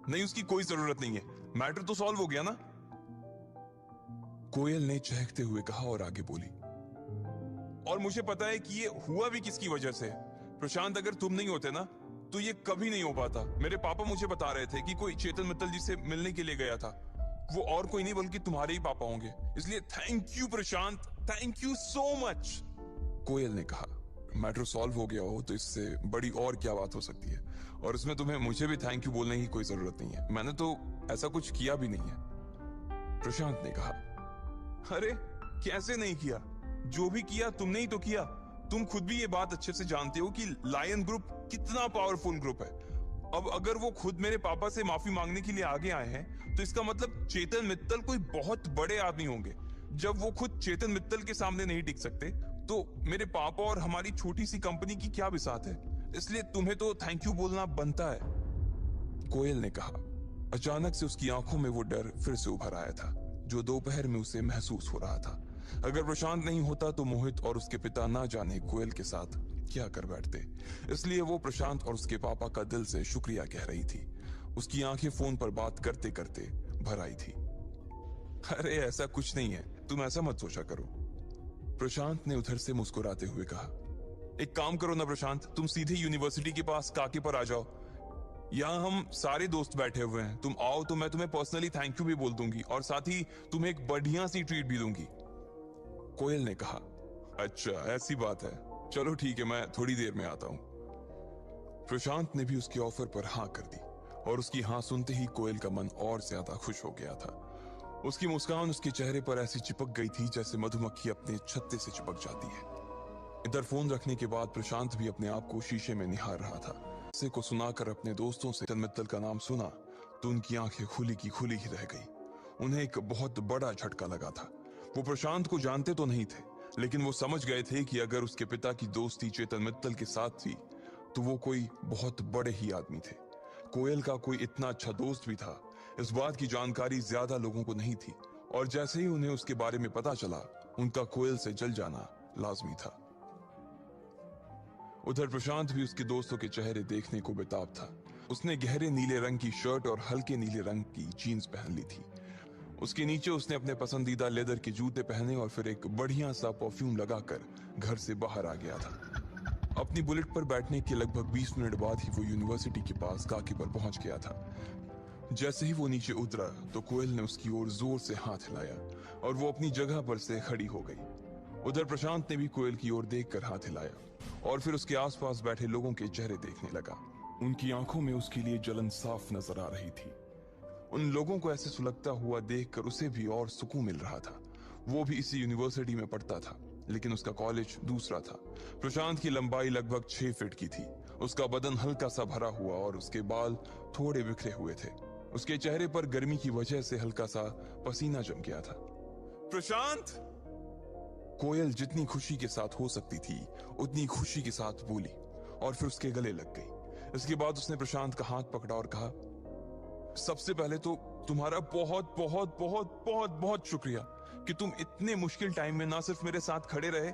नहीं, उसकी कोई जरूरत नहीं है, मैटर तो सॉल्व हो गया ना, कोयल ने चहकते हुए कहा और आगे बोली। और मुझे पता है कि ये हुआ भी किसकी वजह से। प्रशांत, अगर तुम नहीं होते ना तो ये कभी नहीं हो पाता। मेरे पापा मुझे बता रहे थे कि कोई चेतन मित्तल जी से मिलने के लिए गया था, वो और कोई नहीं बल्कि तुम्हारे ही पापा होंगे। इसलिए thank you Prashant, thank you so much, Koyal ने कहा। मैटर सॉल्व हो गया हो तो इससे बड़ी और क्या बात हो सकती है, और इसमें तुम्हें मुझे भी थैंक यू बोलने की कोई जरूरत नहीं है, मैंने तो ऐसा कुछ किया भी नहीं है, प्रशांत ने कहा। अरे कैसे नहीं किया? जो भी किया तुमने ही तो किया। तुम खुद भी ये बात अच्छे से जानते हो कि लायन ग्रुप कितना पावरफुल ग्रुप है। अब अगर वो खुद मेरे पापा से माफी मांगने के लिए आगे आए हैं तो इसका मतलब चेतन मित्तल कोई बहुत बड़े आदमी होंगे। जब वो खुद चेतन मित्तल के सामने नहीं टिक सकते तो मेरे पापा और हमारी छोटी सी कंपनी की क्या बिसात है। इसलिए तुम्हें तो थैंक यू बोलना बनता है, कोयल ने कहा। अचानक से उसकी आंखों में वो डर फिर से उभर आया था जो दोपहर में उसे महसूस हो रहा था। अगर प्रशांत नहीं होता तो मोहित और उसके पिता ना जाने कोयल के साथ क्या कर बैठते। इसलिए वो प्रशांत और उसके पापा का दिल से शुक्रिया कह रही थी। उसकी आंखें फोन पर बात करते करते भर आई थी। अरे ऐसा कुछ नहीं है, तुम ऐसा मत सोचा करो, प्रशांत ने उधर से मुस्कुराते हुए कहा। एक काम करो ना प्रशांत, तुम सीधे यूनिवर्सिटी के पास काके पर आ जाओ। यहाँ हम सारे दोस्त बैठे हुए हैं, तुम आओ तो मैं तुम्हें पर्सनली थैंक यू भी बोल दूंगी और साथ ही तुम्हें एक बढ़िया सी ट्रीट भी दूंगी, कोयल ने कहा। अच्छा ऐसी बात है, चलो ठीक है, मैं थोड़ी देर में आता हूं। प्रशांत ने भी उसके ऑफर पर हाँ कर दी और उसकी हाँ सुनते ही कोयल का मन और ज्यादा खुश हो गया था। उसकी मुस्कान उसके चेहरे पर ऐसी चिपक गई थी जैसे मधुमक्खी अपने छत्ते से चिपक जाती है। इधर फोन रखने के बाद प्रशांत भी अपने आप को शीशे में निहार रहा था। किस्से को सुनाकर अपने दोस्तों से चेतन मित्तल का नाम सुना तो उनकी आंखें खुली की खुली ही रह गई। उन्हें एक बहुत बड़ा झटका लगा था। वो प्रशांत को जानते तो नहीं थे, लेकिन वो समझ गए थे कि अगर उसके पिता की दोस्ती चेतन मित्तल के साथ थी तो वो कोई बहुत बड़े ही आदमी थे। कोयल का कोई इतना अच्छा दोस्त भी था, इस बात की जानकारी ज्यादा लोगों को नहीं थी, और जैसे ही उन्हें उसके बारे में पता चला उनका कोयल से जल जाना लाजमी था। उधर प्रशांत भी उसके दोस्तों के चेहरे देखने को बेताब था। उसने गहरे नीले रंग की शर्ट और हल्के नीले रंग की जीन्स पहन ली थी। उसके नीचे उसने अपने पसंदीदा लेदर के जूते पहने और फिर एक बढ़िया सा परफ्यूम लगाकर घर से बाहर आ गया था। अपनी बुलेट पर बैठने के लगभग 20 मिनट बाद ही वो यूनिवर्सिटी के पास काकी पर पहुंच गया था। जैसे ही वो नीचे उतरा तो कोयल ने उसकी ओर जोर से हाथ हिलाया और वो अपनी जगह पर से खड़ी हो गई। उधर प्रशांत ने भी कोयल की ओर देखकर हाथ हिलाया और फिर उसके आसपास बैठे लोगों के चेहरे देखने लगा। उनकी आंखों में उसके लिए जलन साफ नजर आ रही थी। उन लोगों को ऐसे सुलगता हुआ देखकर उसे भी और सुकून मिल रहा था। वो भी इसी यूनिवर्सिटी में पढ़ता था, लेकिन उसका कॉलेज दूसरा था। प्रशांत की लंबाई लगभग 6 फीट की थी। उसका बदन हल्का सा भरा हुआ और उसके बाल थोड़े बिखरे हुए थे। उसके चेहरे पर गर्मी की वजह से हल्का सा पसीना जम गया था। प्रशांत! कोयल जितनी खुशी के साथ हो सकती थी उतनी खुशी के साथ बोली और फिर उसके गले लग गई। इसके बाद उसने प्रशांत का हाथ पकड़ा और कहा, सबसे पहले तो तुम्हारा बहुत बहुत बहुत बहुत बहुत शुक्रिया कि तुम इतने मुश्किल टाइम में ना सिर्फ मेरे साथ खड़े रहे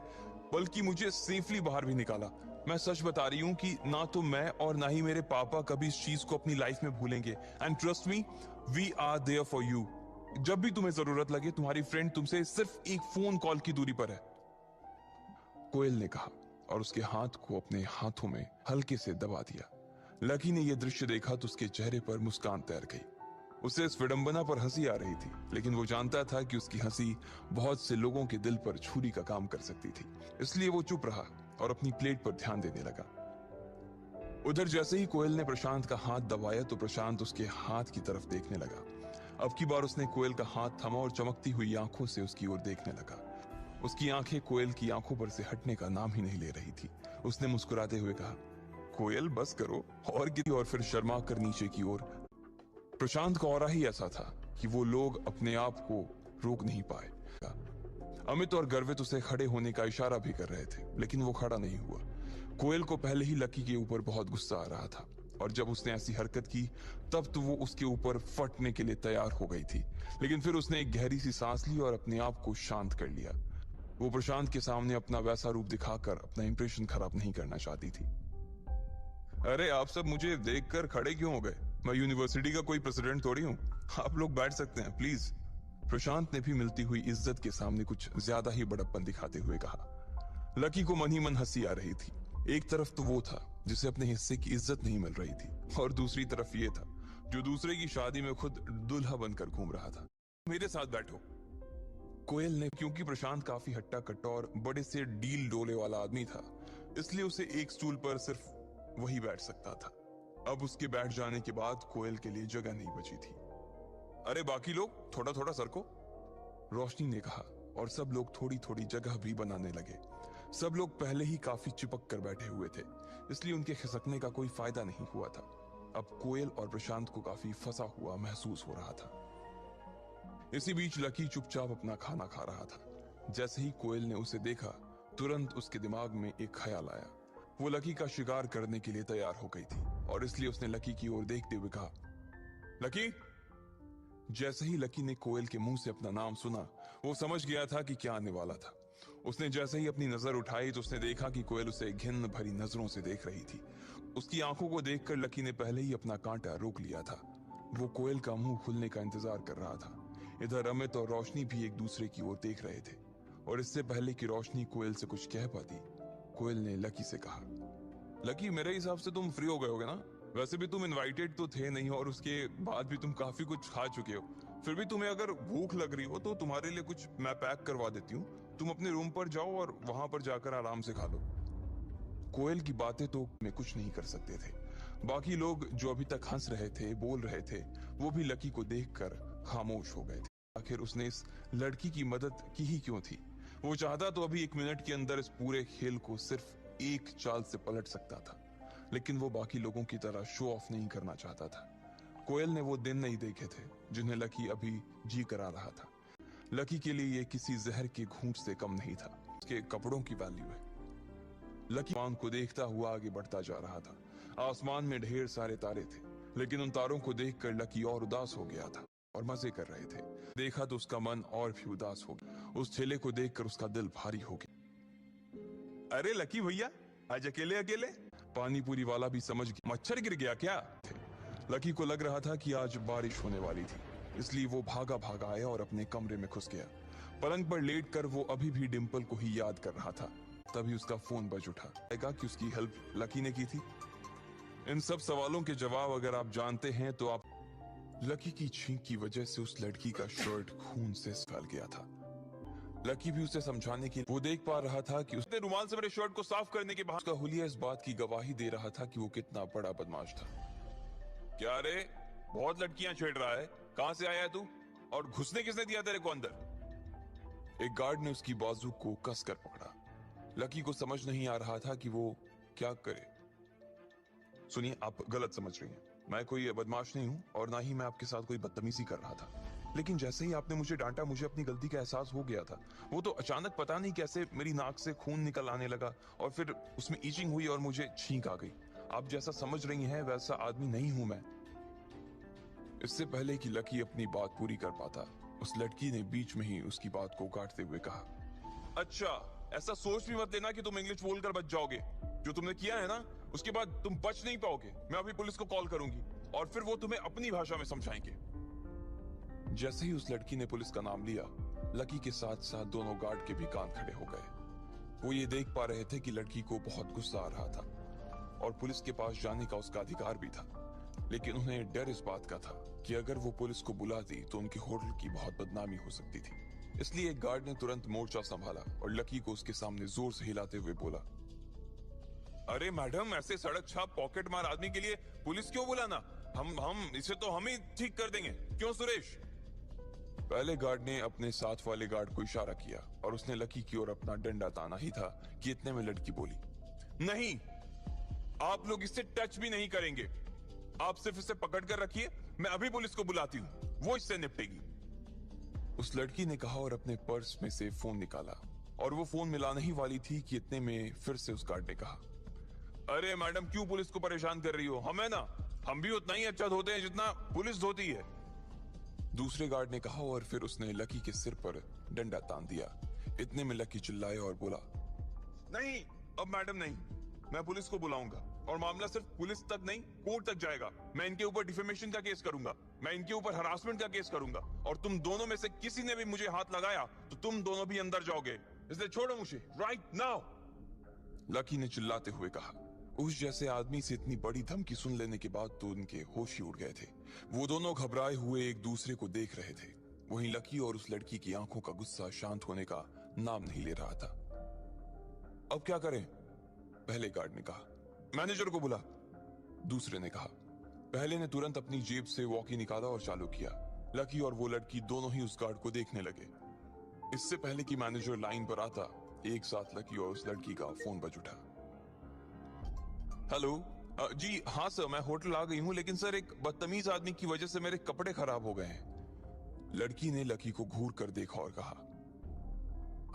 बल्कि मुझे सेफली बाहर भी निकाला। मैं सच बता रही हूँ कि ना तो मैं और ना ही मेरे पापा कभी इस चीज को अपनी लाइफ में भूलेंगे। And trust me, we are there for you. जब भी तुम्हें जरूरत लगे तुम्हारी फ्रेंड तुमसे सिर्फ एक फोन कॉल की दूरी पर है, कोयल ने कहा और उसके हाथ को अपने हाथों में हल्के से दबा दिया। लकी ने यह दृश्य देखा तो उसके चेहरे पर मुस्कान तैर गई। उसे इस विडंबना पर हंसी आ रही थी, लेकिन वो जानता था कि उसकी हंसी बहुत से लोगों के दिल पर छुरी का काम कर सकती थी। इसलिए वो चुप रहा और अपनी प्लेट पर ध्यान देने लगा। उधर जैसे ही कोयल ने प्रशांत का हाथ दबाया तो प्रशांत उसके हाथ की तरफ देखने लगा। अब की बार उसने कोयल का हाथ थमा और चमकती हुई आंखों से उसकी ओर देखने लगा। उसकी आंखें कोयल की आंखों पर से हटने का नाम ही नहीं ले रही थी। उसने मुस्कुराते हुए कहा, कोयल बस करो, और फिर शर्मा कर नीचे की ओर। प्रशांत का ऑरा ही ऐसा था कि वो लोग अपने आप को रोक नहीं पाए। अमित और गर्वित उसे खड़े होने का इशारा भी कर रहे थे, लेकिन वो खड़ा नहीं हुआ। कोयल को पहले ही लकी के ऊपर बहुत गुस्सा आ रहा था और जब उसने ऐसी हरकत की तब तो वो उसके ऊपर फटने के लिए तैयार हो गई थी, लेकिन फिर उसने एक गहरी सी सांस ली और अपने आप को शांत कर लिया। वो प्रशांत के सामने अपना वैसा रूप दिखाकर अपना इंप्रेशन खराब नहीं करना चाहती थी। अरे आप सब मुझे देखकर खड़े क्यों हो गए? मैं यूनिवर्सिटी का कोई प्रेसिडेंट थोड़ी हूँ। आप लोग बैठ सकते हैं प्लीज। प्रशांत ने भी मिलती हुई इज्जत के सामने कुछ ज्यादा ही बड़प्पन दिखाते हुए कहा। लकी को मन ही मन हंसी आ रही थी। एक तरफ तो वो था जिसे अपने हिस्से की इज्जत नहीं मिल रही थी और दूसरी तरफ ये था जो दूसरे की शादी में खुद दूल्हा बनकर घूम रहा था। मेरे साथ बैठो, कोयल ने, क्योंकि प्रशांत काफी हट्टा कट्टा और बड़े से डील डोले वाला आदमी था, इसलिए उसे एक स्टूल पर सिर्फ वही बैठ सकता था। अब उसके बैठ जाने के बाद कोयल के लिए जगह नहीं बची थी। अरे बाकी लोग थोड़ा थोड़ा सरको, रोशनी ने कहा और सब लोग थोड़ी थोड़ी जगह भी बनाने लगे। सब लोग पहले ही काफी चिपक कर बैठे हुए थे, इसलिए उनके खिसकने का कोई फायदा नहीं हुआ था। अब कोयल और प्रशांत को काफी फंसा हुआ महसूस हो रहा था। इसी बीच लकी चुपचाप अपना खाना खा रहा था। जैसे ही कोयल ने उसे देखा तुरंत उसके दिमाग में एक ख्याल आया। वो लकी का शिकार करने के लिए तैयार हो गई थी और इसलिए उसने लकी की ओर देखते हुए कहा, लकी। जैसे ही लकी ने कोयल के मुंह से अपना नाम सुना वो समझ गया था कि क्या आने वाला था। उसने जैसे ही अपनी नजर उठाई तो उसने देखा कि कोयल उसे घिन भरी नजरों से देख रही थी। उसकी आंखों को देखकर लकी ने पहले ही अपना कांटा रोक लिया था। वो कोयल का मुंह खुलने का इंतजार कर रहा था। इधर अमित और रोशनी भी एक दूसरे की ओर देख रहे थे और इससे पहले कि रोशनी कोयल से कुछ कह पाती, कोयल ने लकी से कहा, लकी मेरे हिसाब से तुम फ्री हो गए होगे ना? वैसे भी तुम इनवाइटेड तो थे नहीं और उसके बाद भी तुम काफी कुछ खा चुके हो। फिर भी तुम्हें अगर भूख लग रही हो तो तुम्हारे लिए कुछ मैं पैक करवा देती हूँ। तुम अपने रूम पर जाओ और वहां पर जाकर आराम से खा लो। कोयल की बातें तो में कुछ नहीं कर सकते थे। बाकी लोग जो अभी तक हंस रहे थे, बोल रहे थे, वो भी लकी को देखकर खामोश हो गए थे। आखिर उसने इस लड़की की मदद की ही क्यों थी? वो चाहता तो अभी 1 मिनट के अंदर इस पूरे खेल को सिर्फ एक चाल से पलट सकता था, लेकिन वो बाकी लोगों की तरह शो ऑफ नहीं करना चाहता था। कोयल ने वो दिन नहीं देखे थे जिन्हें लकी अभी जी करा रहा था। लकी के लिए ये किसी जहर के घूंट से कम नहीं था। उसके कपड़ों की वैल्यू है। लकी आसमान को देखता हुआ आगे बढ़ता जा रहा था। आसमान में ढेर सारे तारे थे, लेकिन उन तारों को देखकर लकी और उदास हो गया था और मजे कर रहे थे। देखा तो उसका मन और भी उदास हो गया। उस ठेले को देखकर उसका दिल भारी हो गया। अरे लकी भैया, आज अकेले अकेले? पानी पूरी वाला भी समझ गया मच्छर गिर गया क्या? लकी को लग रहा था कि आज बारिश होने वाली थी, इसलिए वो भागा भागा आया और अपने कमरे में घुस गया। पलंग पर लेटकर वो अभी भी डिंपल को ही याद कर रहा था। तभी उसका फोन बज उठा। कि उसकी हेल्प लकी ने की थी। इन सब सवालों के जवाब अगर आप जानते हैं तो आप लकी की छींक की वजह से उस लड़की का शर्ट खून से फैल गया था। लकी भी उसे समझाने की वो देख पा रहा था कि उसने रुमाल से मेरे शर्ट को साफ करने के बाद उसका हुलिया इस बात की गवाही दे रहा था कि वो कितना बड़ा बदमाश था। क्या रे, बहुत लड़कियां छेड़ रहा है? कहां से आया है तू? और घुसने किसने दिया तेरे को अंदर? एक गार्ड ने उसकी बाजू को कसकर पकड़ा। लकी को समझ नहीं आ रहा था कि वो क्या करे। सुनिए, आप गलत समझ रही हैं। मैं कोई बदमाश नहीं हूं और ना ही मैं आपके साथ कोई बदतमीजी कर रहा था, लेकिन जैसे ही आपने मुझे डांटा मुझे अपनी गलती का एहसास हो गया था। वो तो अचानक पता नहीं कैसे मेरी नाक से खून निकल आने लगा और फिर उसमें ईचिंग हुई और मुझे छींक आ गई। आप जैसा समझ रही हैं वैसा आदमी नहीं हूं मैं। इससे पहले कि लकी अपनी बात पूरी कर पाता, उस लड़की ने बीच में ही उसकी बात को काटते हुए कहा, अच्छा, ऐसा सोच भी मत लेना कि तुम इंग्लिश बोलकर बच जाओगे। जो तुमने किया है ना, उसके बाद तुम बच नहीं पाओगे। मैं अभी पुलिस को कॉल करूंगी और फिर वो तुम्हें अपनी भाषा में समझाएंगे। जैसे ही उस लड़की ने पुलिस का नाम लिया, लकी के साथ साथ दोनों गार्ड के भी कान खड़े हो गए। वो ये देख पा रहे थे कि लड़की को बहुत गुस्सा आ रहा था और पुलिस के पास जाने का उसका अधिकार भी था, लेकिन उन्हें डर इस बात का था कि अगर वो पुलिस को बुलाती तो उनके होटल की बहुत बदनामी हो सकती थी। इसलिए एक गार्ड ने तुरंत मोर्चा संभाला और लकी को उसके सामने जोर से हिलाते हुए बोला, अरे मैडम, ऐसे सड़क छाप पॉकेट मार आदमी के लिए पुलिस क्यों बुलाना? हम इसे तो हम ही ठीक कर देंगे, क्यों सुरेश? पहले गार्ड ने अपने साथ वाले गार्ड को इशारा किया और उसने लकी की ओर अपना डंडा ताना ही था कि इतने में लड़की बोली, नहीं, आप लोग इससे टच भी नहीं करेंगे। आप सिर्फ इसे पकड़ कर रखिए, मैं अभी पुलिस को बुलाती हूँ, वो इससे निपटेगी। उस लड़की ने कहा और अपने पर्स में से फोन निकाला और वो फोन मिलाने ही वाली थी कि इतने में फिर से उस गार्ड ने कहा, अरे मैडम, क्यों पुलिस को परेशान कर रही हो? हम है ना, हम भी उतना ही अच्छा धोते हैं जितना पुलिस धोती है। दूसरे गार्ड ने कहा और फिर उसने लकी के सिर पर डंडा तान दिया। इतने में लकी चिल्लाया और बोला, नहीं, अब मैडम नहीं, मैं पुलिस को बुलाऊंगा और मामला सिर्फ पुलिस तक नहीं, कोर्ट तक जाएगा। मैं इनके ऊपर डिफेमेशन का केस करूंगा, मैं इनके ऊपर हरासमेंट का केस करूंगा और तुम दोनों में से किसी ने भी मुझे हाथ लगाया तो तुम दोनों भी अंदर जाओगे, इसलिए छोड़ो मुझे राइट नाउ। लकी ने चिल्लाते हुए कहा। उस जैसे आदमी से इतनी बड़ी धमकी सुन लेने के बाद तो उनके होश ही उड़ गए थे। वो दोनों घबराए हुए एक दूसरे को देख रहे थे। वहीं लकी और उस लड़की की आंखों का गुस्सा शांत होने का नाम नहीं ले रहा था। अब क्या करें? पहले गार्ड ने कहा। मैनेजर को बुला, दूसरे ने कहा। पहले ने तुरंत अपनी जेब से वॉकी निकाला और चालू किया। लकी और वो लड़की दोनों ही उस गार्ड को देखने लगे। इससे पहले कि मैनेजर लाइन पर आता, एक साथ लकी और उस लड़की का फोन बज उठा। हेलो, जी हाँ सर, मैं होटल आ गई हूँ, लेकिन सर एक बदतमीज आदमी की वजह से मेरे कपड़े खराब हो गए हैं। लड़की ने लकी को घूर कर देखा और कहा,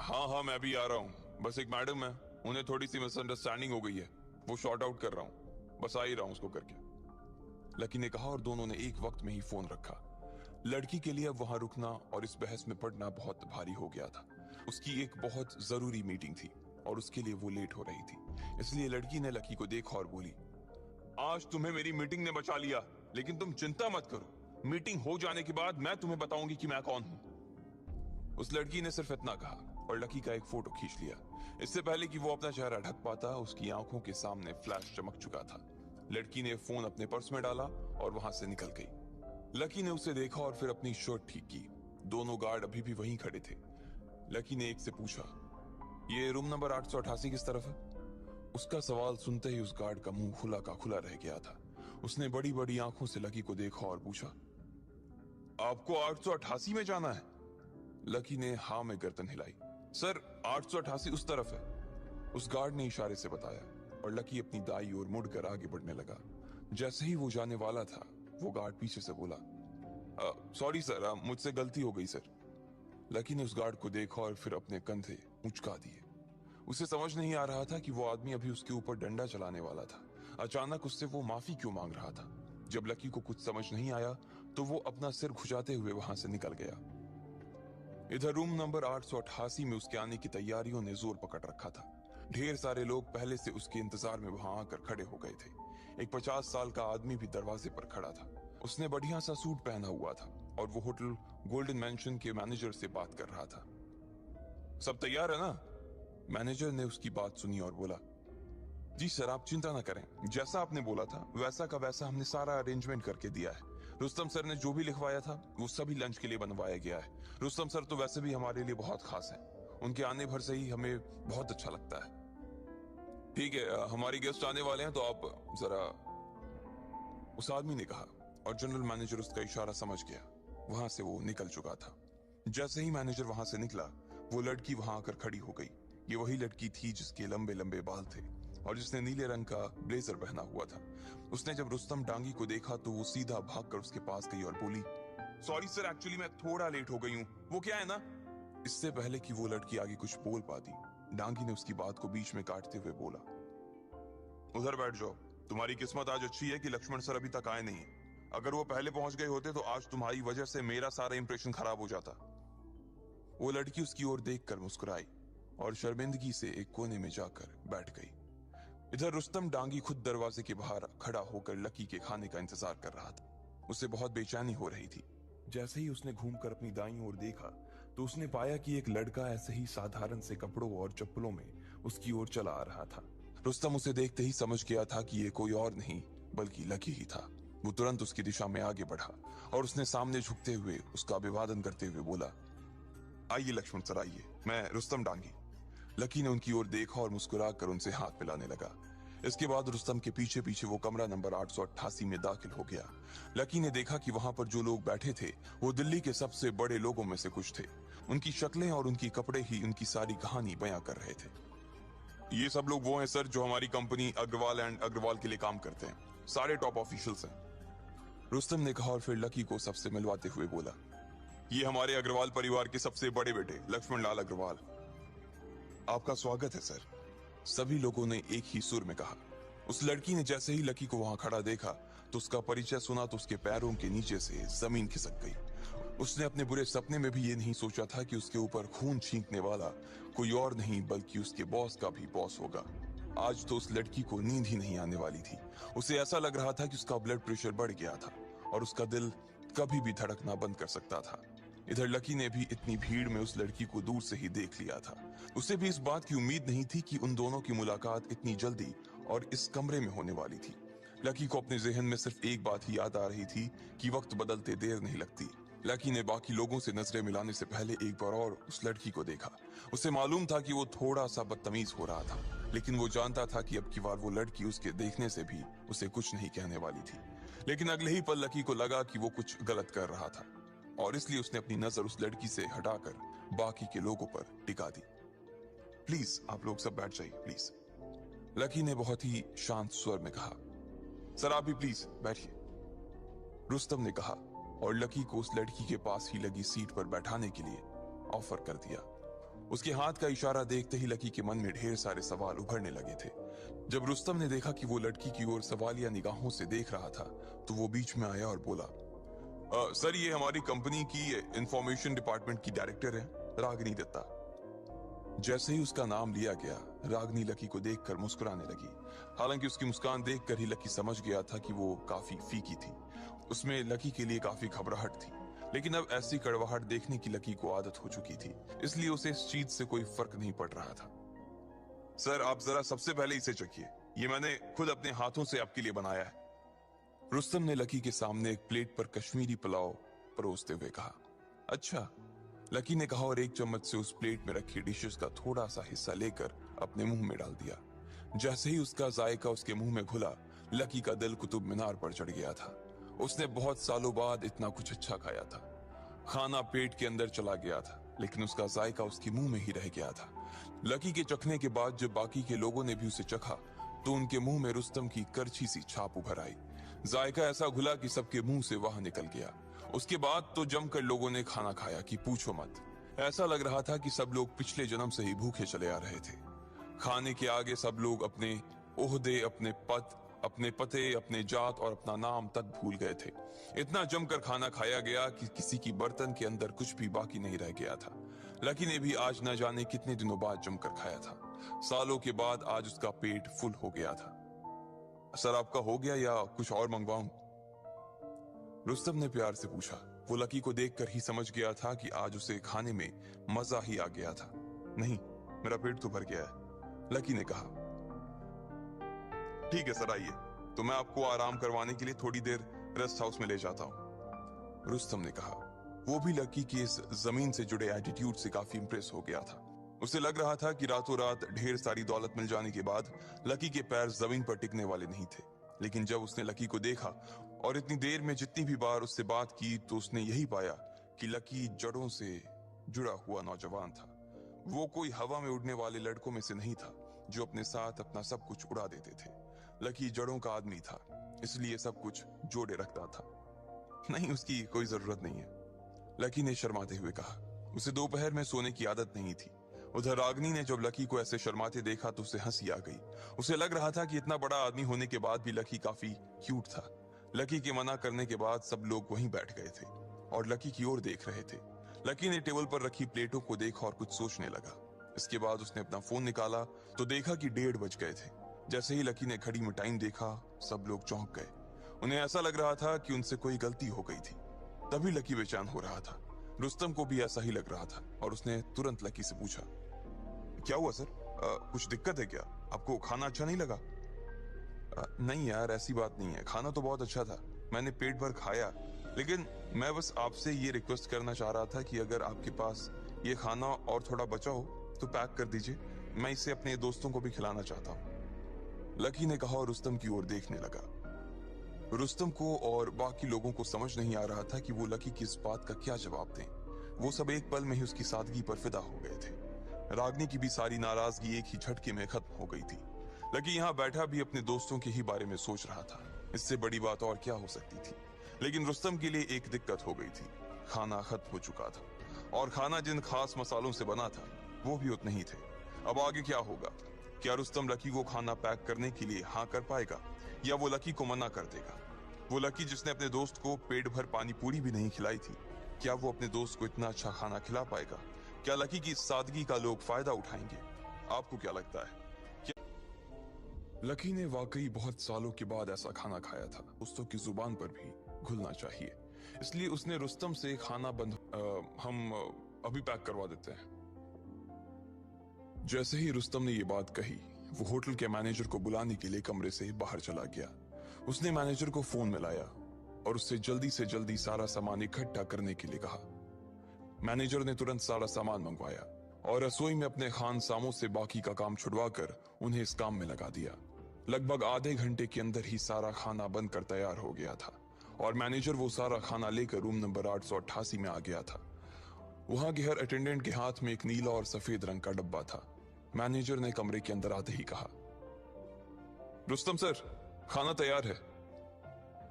हाँ मैं भी आ रहा हूँ, बस एक मैडम है, उन्हें थोड़ी सी मिसअंडरस्टैंडिंग हो गई है, वो शॉर्ट आउट कर रहा हूँ, बस आ ही रहा हूँ उसको करके। लकी ने कहा और दोनों ने एक वक्त में ही फोन रखा। लड़की के लिए अब वहां रुकना और इस बहस में पड़ना बहुत भारी हो गया था। उसकी एक बहुत जरूरी मीटिंग थी और उसके लिए वो लेट हो रही थी। इसलिए लड़की ने लकी को देखा और बोली, आज तुम्हें मेरी मीटिंग ने बचा लिया, लेकिन तुम चिंता मत करो, मीटिंग हो जाने के बाद मैं तुम्हें बताऊंगी कि मैं कौन हूं। उस लड़की ने सिर्फ इतना कहा और लकी का एक फोटो खींच लिया। इससे पहले कि वो अपना चेहरा ढक पाता, उसकी आंखों के सामने फ्लैश चमक चुका था। लड़की ने फोन अपने पर्स में डाला और वहां से निकल गई। लकी ने उसे देखा और फिर अपनी शर्ट ठीक की। दोनों गार्ड अभी भी वहीं खड़े थे। लकी ने एक से पूछा, ये रूम नंबर 888 किस तरफ है? उसका सवाल सुनते ही उस गार्ड का मुंह खुला का खुला रह गया था। उसने बड़ी बड़ी आंखों से लकी को देखा और पूछा, आपको 888 में जाना है? लकी ने हाँ में गर्दन हिलाई। सर 888 उस तरफ है, उस गार्ड ने इशारे से बताया और लकी अपनी दाई ओर मुड़कर आगे बढ़ने लगा। जैसे ही वो जाने वाला था, वो गार्ड पीछे से बोला, सॉरी सर, मुझसे गलती हो गई सर। लकी ने उस गार्ड को देखा और फिर अपने कंधे उचका दिए। उसे समझ नहीं आ रहा था कि वो आदमी अभी उसके ऊपर डंडा चलाने वाला था। अचानक उससे वो माफी क्यों मांग रहा था? जब लकी को कुछ समझ नहीं आया तो वो अपना सिर खुजाते हुए वहां से निकल गया। इधर रूम नंबर 888 में उसके आने की तैयारियों ने जोर पकड़ रखा था। ढेर सारे लोग पहले से उसके इंतजार में वहां आकर खड़े हो गए थे। एक 50 साल का आदमी भी दरवाजे पर खड़ा था। उसने बढ़िया सा सूट पहना हुआ था और वो होटल गोल्डन मैंशन के मैनेजर से बात कर रहा था। सब तैयार है ना? मैनेजर ने उसकी बात सुनी और बोला, जी सर, आप चिंता ना करें, जैसा आपने बोला था वैसा का वैसा हमने सारा अरेंजमेंट करके दिया है। रुस्तम सर ने जो भी लिखवाया था वो सभी लंच के लिए बनवाया गया है। रुस्तम सर तो वैसे भी हमारे लिए बहुत खास है, उनके आने भर से ही हमें बहुत अच्छा लगता है। ठीक है, हमारी गेस्ट आने वाले हैं तो आप जरा, उस आदमी ने कहा और जनरल मैनेजर उसका इशारा समझ गया। वहां से वो निकल चुका था। जैसे ही मैनेजर वहां से निकला, वो लड़की वहां आकर खड़ी हो गई। ये वही लड़की थी जिसके लंबे लंबे बाल थे और जिसने नीले रंग का ब्लेजर पहना हुआ था। उसने जब रुस्तम डांगी को देखा तो वो सीधा भागकर उसके पास गई और बोली, सॉरी सर, एक्चुअली मैं थोड़ा लेट हो गई हूँ, वो क्या है ना। इससे पहले कि वो लड़की आगे कुछ बोल पाती, डांगी ने उसकी बात को बीच में काटते हुए बोला, उधर बैठ जाओ, तुम्हारी किस्मत आज अच्छी है कि लक्ष्मण सर अभी तक आए नहीं। अगर वो पहले पहुंच गए होते तो आज तुम्हारी वजह से मेरा सारा इंप्रेशन खराब हो जाता। वो लड़की उसकी ओर देखकर मुस्कुराई और शर्मिंदगी से एक कोने में जाकर बैठ गई। इधर रुस्तम डांगी खुद दरवाजे के बाहर खड़ा होकर लकी के खाने का इंतजार कर रहा था। उसे बहुत बेचैनी हो रही थी। जैसे ही उसने घूमकर अपनी दाईं ओर देखा तो उसने पाया कि एक लड़का ऐसे ही साधारण से कपड़ों और चप्पलों में उसकी ओर चला आ रहा था। रुस्तम उसे देखते ही समझ गया था कि ये कोई और नहीं बल्कि लकी ही था। वो तुरंत उसकी दिशा में आगे बढ़ा और उसने सामने झुकते हुए उसका अभिवादन करते हुए बोला, आइए लक्ष्मण सर, आइए, मैं रुस्तम डांगी। लकी ने उनकी ओर देखा और मुस्कुराकर उनसे हाथ मिलाने लगा। इसके बाद रुस्तम के पीछे पीछे वो कमरा नंबर 888 में दाखिल हो गया। लकी ने देखा कि वहां पर जो लोग बैठे थे वो दिल्ली के सबसे बड़े लोगों में से कुछ थे। उनकी शक्लें और उनकी कपड़े ही उनकी सारी कहानी बयां कर रहे थे। ये सब लोग वो हैं सर जो हमारी कंपनी अग्रवाल एंड अग्रवाल के लिए काम करते हैं, सारे टॉप ऑफिशियल्स हैं, रुस्तम ने कहा और फिर लकी को सबसे मिलवाते हुए बोला, ये हमारे अग्रवाल परिवार के सबसे बड़े बेटे लक्ष्मण लाल अग्रवाल, आपका स्वागत है सर। सभी लोगों ने एक ही सुर में कहा। उस लड़की ने जैसे ही लकी को वहां खड़ा देखा तो उसका परिचय सुना तो उसके पैरों के नीचे से जमीन खिसक गई। उसने अपने बुरे सपने में भी ये नहीं सोचा था कि उसके ऊपर खून छींकने वाला कोई और नहीं बल्कि उसके बॉस का भी बॉस होगा। आज तो उस लड़की को नींद ही नहीं आने वाली थी। उसे ऐसा लग रहा था कि उसका ब्लड प्रेशर बढ़ गया था और उसका दिल कभी भी धड़कना बंद कर सकता था। इधर लकी ने भी इतनी भीड़ में उस लड़की को दूर से ही देख लिया था। उसे भी इस बात की उम्मीद नहीं थी कि उन दोनों की मुलाकात इतनी जल्दी और इस कमरे में होने वाली थी। लकी को अपने जहन में सिर्फ एक बात ही याद आ रही थी कि वक्त बदलते देर नहीं लगती। लकी ने बाकी लोगों से नजरें मिलाने से पहले एक बार और उस लड़की को देखा। उसे मालूम था कि वो थोड़ा सा बदतमीज हो रहा था, लेकिन वो जानता था कि अब की बार वो लड़की उसके देखने से भी उसे कुछ नहीं कहने वाली थी। लेकिन अगले ही पल लकी को लगा कि वो कुछ गलत कर रहा था और इसलिए उसने अपनी नजर उस लड़की से हटाकर बाकी के लोगों पर टिका दी। प्लीज आप लोग सब बैठ जाइए प्लीज, लकी ने बहुत ही शांत स्वर में कहा। सर आप भी प्लीज बैठिए, रुस्तम ने कहा और लकी को उस लड़की के पास ही लगी सीट पर बैठाने के लिए ऑफर कर दिया। उसके हाथ का इशारा देखते ही लकी के मन में ढेर सारे सवाल उभरने लगे थे। जब रुस्तम ने देखा कि वो लड़की की ओर सवालिया निगाहों से देख रहा था तो वो बीच में आया और बोला, सर ये हमारी कंपनी की इंफॉर्मेशन डिपार्टमेंट की डायरेक्टर है रागिनी दत्ता। जैसे ही उसका नाम लिया गया, रागिनी लकी को देखकर मुस्कुराने लगी। हालांकि उसकी मुस्कान देखकर ही लकी समझ गया था कि वो काफी फीकी थी। उसमें लकी के लिए काफी घबराहट थी, लेकिन अब ऐसी कड़वाहट देखने की लकी को आदत हो चुकी थी, इसलिए उसे इस चीज से कोई फर्क नहीं पड़ रहा था। सर आप जरा सबसे पहले इसे चखिए, ये मैंने खुद अपने हाथों से आपके लिए बनाया है। रुस्तम ने लकी के सामने एक प्लेट पर कश्मीरी पुलाव परोसते हुए कहा। अच्छा, लकी ने कहा और एक चम्मच से उस प्लेट में रखी डिशेस का थोड़ा सा हिस्सा लेकर अपने मुंह में डाल दिया। जैसे ही उसका जायका उसके मुंह में घुला, लकी का दिल कुतुब मीनार पर चढ़ गया था। उसने बहुत सालों बाद इतना कुछ अच्छा खाया था। खाना पेट के अंदर चला गया था, लेकिन उसका जायका उसके मुंह में ही रह गया था। लकी के चखने के बाद जब बाकी के लोगों ने भी उसे चखा तो उनके मुंह में रुस्तम की करछी सी छाप उभर आई। जायका ऐसा घुला कि सबके मुंह से वह निकल गया। उसके बाद तो जमकर लोगों ने खाना खाया कि पूछो मत। ऐसा लग रहा था कि सब लोग पिछले जन्म से ही भूखे चले आ रहे थे। खाने के आगे सब लोग अपने ओहदे, अपने पद, अपने पते, अपने जात और अपना नाम तक भूल गए थे। इतना जमकर खाना खाया गया कि किसी की बर्तन के अंदर कुछ भी बाकी नहीं रह गया था। लकी ने भी आज न जाने कितने दिनों बाद जमकर खाया था। सालों के बाद आज उसका पेट फुल हो गया था। सर आपका हो गया या कुछ और मंगवाऊं? रुस्तम ने प्यार से पूछा। वो लकी को देखकर ही समझ गया था कि आज उसे खाने में मजा ही आ गया था। नहीं, मेरा पेट तो भर गया है, लकी ने कहा। ठीक है सर, आइए, तो मैं आपको आराम करवाने के लिए थोड़ी देर रेस्ट हाउस में ले जाता हूं, रुस्तम ने कहा। वो भी लकी के इस जमीन से जुड़े एटीट्यूड से काफी इंप्रेस हो गया था। उसे लग रहा था कि रातों रात ढेर सारी दौलत मिल जाने के बाद लकी के पैर जमीन पर टिकने वाले नहीं थे। लेकिन जब उसने लकी को देखा और इतनी देर में जितनी भी बार उससे बात की तो उसने यही पाया कि लकी जड़ों से जुड़ा हुआ नौजवान था। वो कोई हवा में उड़ने वाले लड़कों में से नहीं था जो अपने साथ अपना सब कुछ उड़ा देते थे। लकी जड़ों का आदमी था, इसलिए सब कुछ जोड़े रखता था। नहीं, उसकी कोई जरूरत नहीं है, लकी ने शर्माते हुए कहा। उसे दोपहर में सोने की आदत नहीं थी। उधर रागनी ने जब लकी को ऐसे शर्माते देखा तो उसे हंसी आ गई। उसे लग रहा था कि इतना बड़ा आदमी होने के बाद भी लकी काफी क्यूट था। लकी के मना करने के बाद सब लोग वहीं बैठ गए थे और लकी की ओर देख रहे थे। लकी ने टेबल पर रखी प्लेटों को देखा और कुछ सोचने लगा। इसके बाद उसने अपना फोन निकाला तो देखा कि 1:30 बज गए थे। जैसे ही लकी ने घड़ी में टाइम देखा, सब लोग चौंक गए। उन्हें ऐसा लग रहा था कि उनसे कोई गलती हो गई थी। तभी लकी बेचैन हो रहा था। रुस्तम को भी ऐसा ही लग रहा था और उसने तुरंत लकी से पूछा, क्या हुआ सर? कुछ दिक्कत है क्या? आपको खाना अच्छा नहीं लगा? नहीं यार, ऐसी बात नहीं है, खाना तो बहुत अच्छा था, मैंने पेट भर खाया। लेकिन मैं बस आपसे ये रिक्वेस्ट करना चाह रहा था कि अगर आपके पास ये खाना और थोड़ा बचा हो तो पैक कर दीजिए, मैं इसे अपने दोस्तों को भी खिलाना चाहता हूँ, लकी ने कहा और रुस्तम की ओर देखने लगा। रुस्तम को और बाकी लोगों को समझ नहीं आ रहा था कि वो लकी की इस बात का क्या जवाब दें। वो सब एक पल में ही उसकी सादगी पर फिदा हो गए थे। रागनी की भी सारी नाराजगी एक ही झटके में खत्म हो गई थी। लकी यहाँ बैठा भी अपने दोस्तों के ही बारे में सोच रहा था। इससे बड़ी बात और क्या हो सकती थी। लेकिन रुस्तम के लिए एक दिक्कत हो गई थी। खाना खत्म हो चुका था और खाना जिन खास मसालों से बना था वो भी उतने ही थे। अब आगे क्या होगा? क्या रुस्तम लकी को खाना पैक करने के लिए हाँ कर पाएगा या वो लकी को मना कर देगा? वो लकी जिसने अपने दोस्त को पेट भर पानी पूरी भी नहीं खिलाई थी, क्या वो अपने दोस्त को इतना अच्छा खाना खिला पाएगा? क्या लकी की सादगी का लोग फायदा उठाएंगे? आपको क्या लगता है? लकी ने वाकई बहुत सालों के बाद ऐसा खाना खाया था। दोस्तों की जुबान पर भी घुलना चाहिए, इसलिए उसने रुस्तम से खाना हम अभी पैक करवा देते हैं। जैसे ही रुस्तम ने ये बात कही, वो होटल के मैनेजर को बुलाने के लिए कमरे से बाहर चला गया। उसने मैनेजर को फोन मिलाया और उससे जल्दी से जल्दी सारा सामान इकट्ठा करने के लिए कहा। मैनेजर ने तुरंत सारा सामान मंगवाया और रसोई में अपने खानसामों से बाकी का काम छुड़वाकर उन्हें इस काम में लगा दिया। लगभग आधे घंटे के अंदर ही सारा खाना बनकर तैयार हो गया था और मैनेजर वो सारा खाना लेकर रूम नंबर 888 में आ गया था। वहां के हर अटेंडेंट के हाथ में एक नीला और सफेद रंग का डब्बा था। मैनेजर ने कमरे के अंदर आते ही कहा, रुस्तम सर, खाना तैयार है।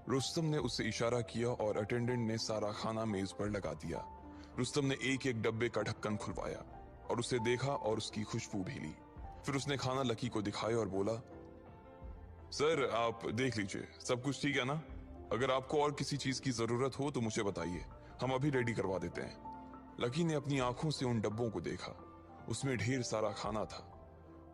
रुस्तम ने उससे इशारा किया और अटेंडेंट ने सारा खाना मेज पर लगा दिया। रुस्तम ने एक एक डब्बे का ढक्कन खुलवाया और उसे देखा और उसकी खुशबू भी ली। फिर उसने खाना लकी को दिखाया और बोला, सर आप देख लीजिए, सब कुछ ठीक है ना? अगर आपको और किसी चीज की जरूरत हो तो मुझे बताइए, हम अभी रेडी करवा देते हैं। लकी ने अपनी आंखों से उन डब्बों को देखा। उसमें ढेर सारा खाना था।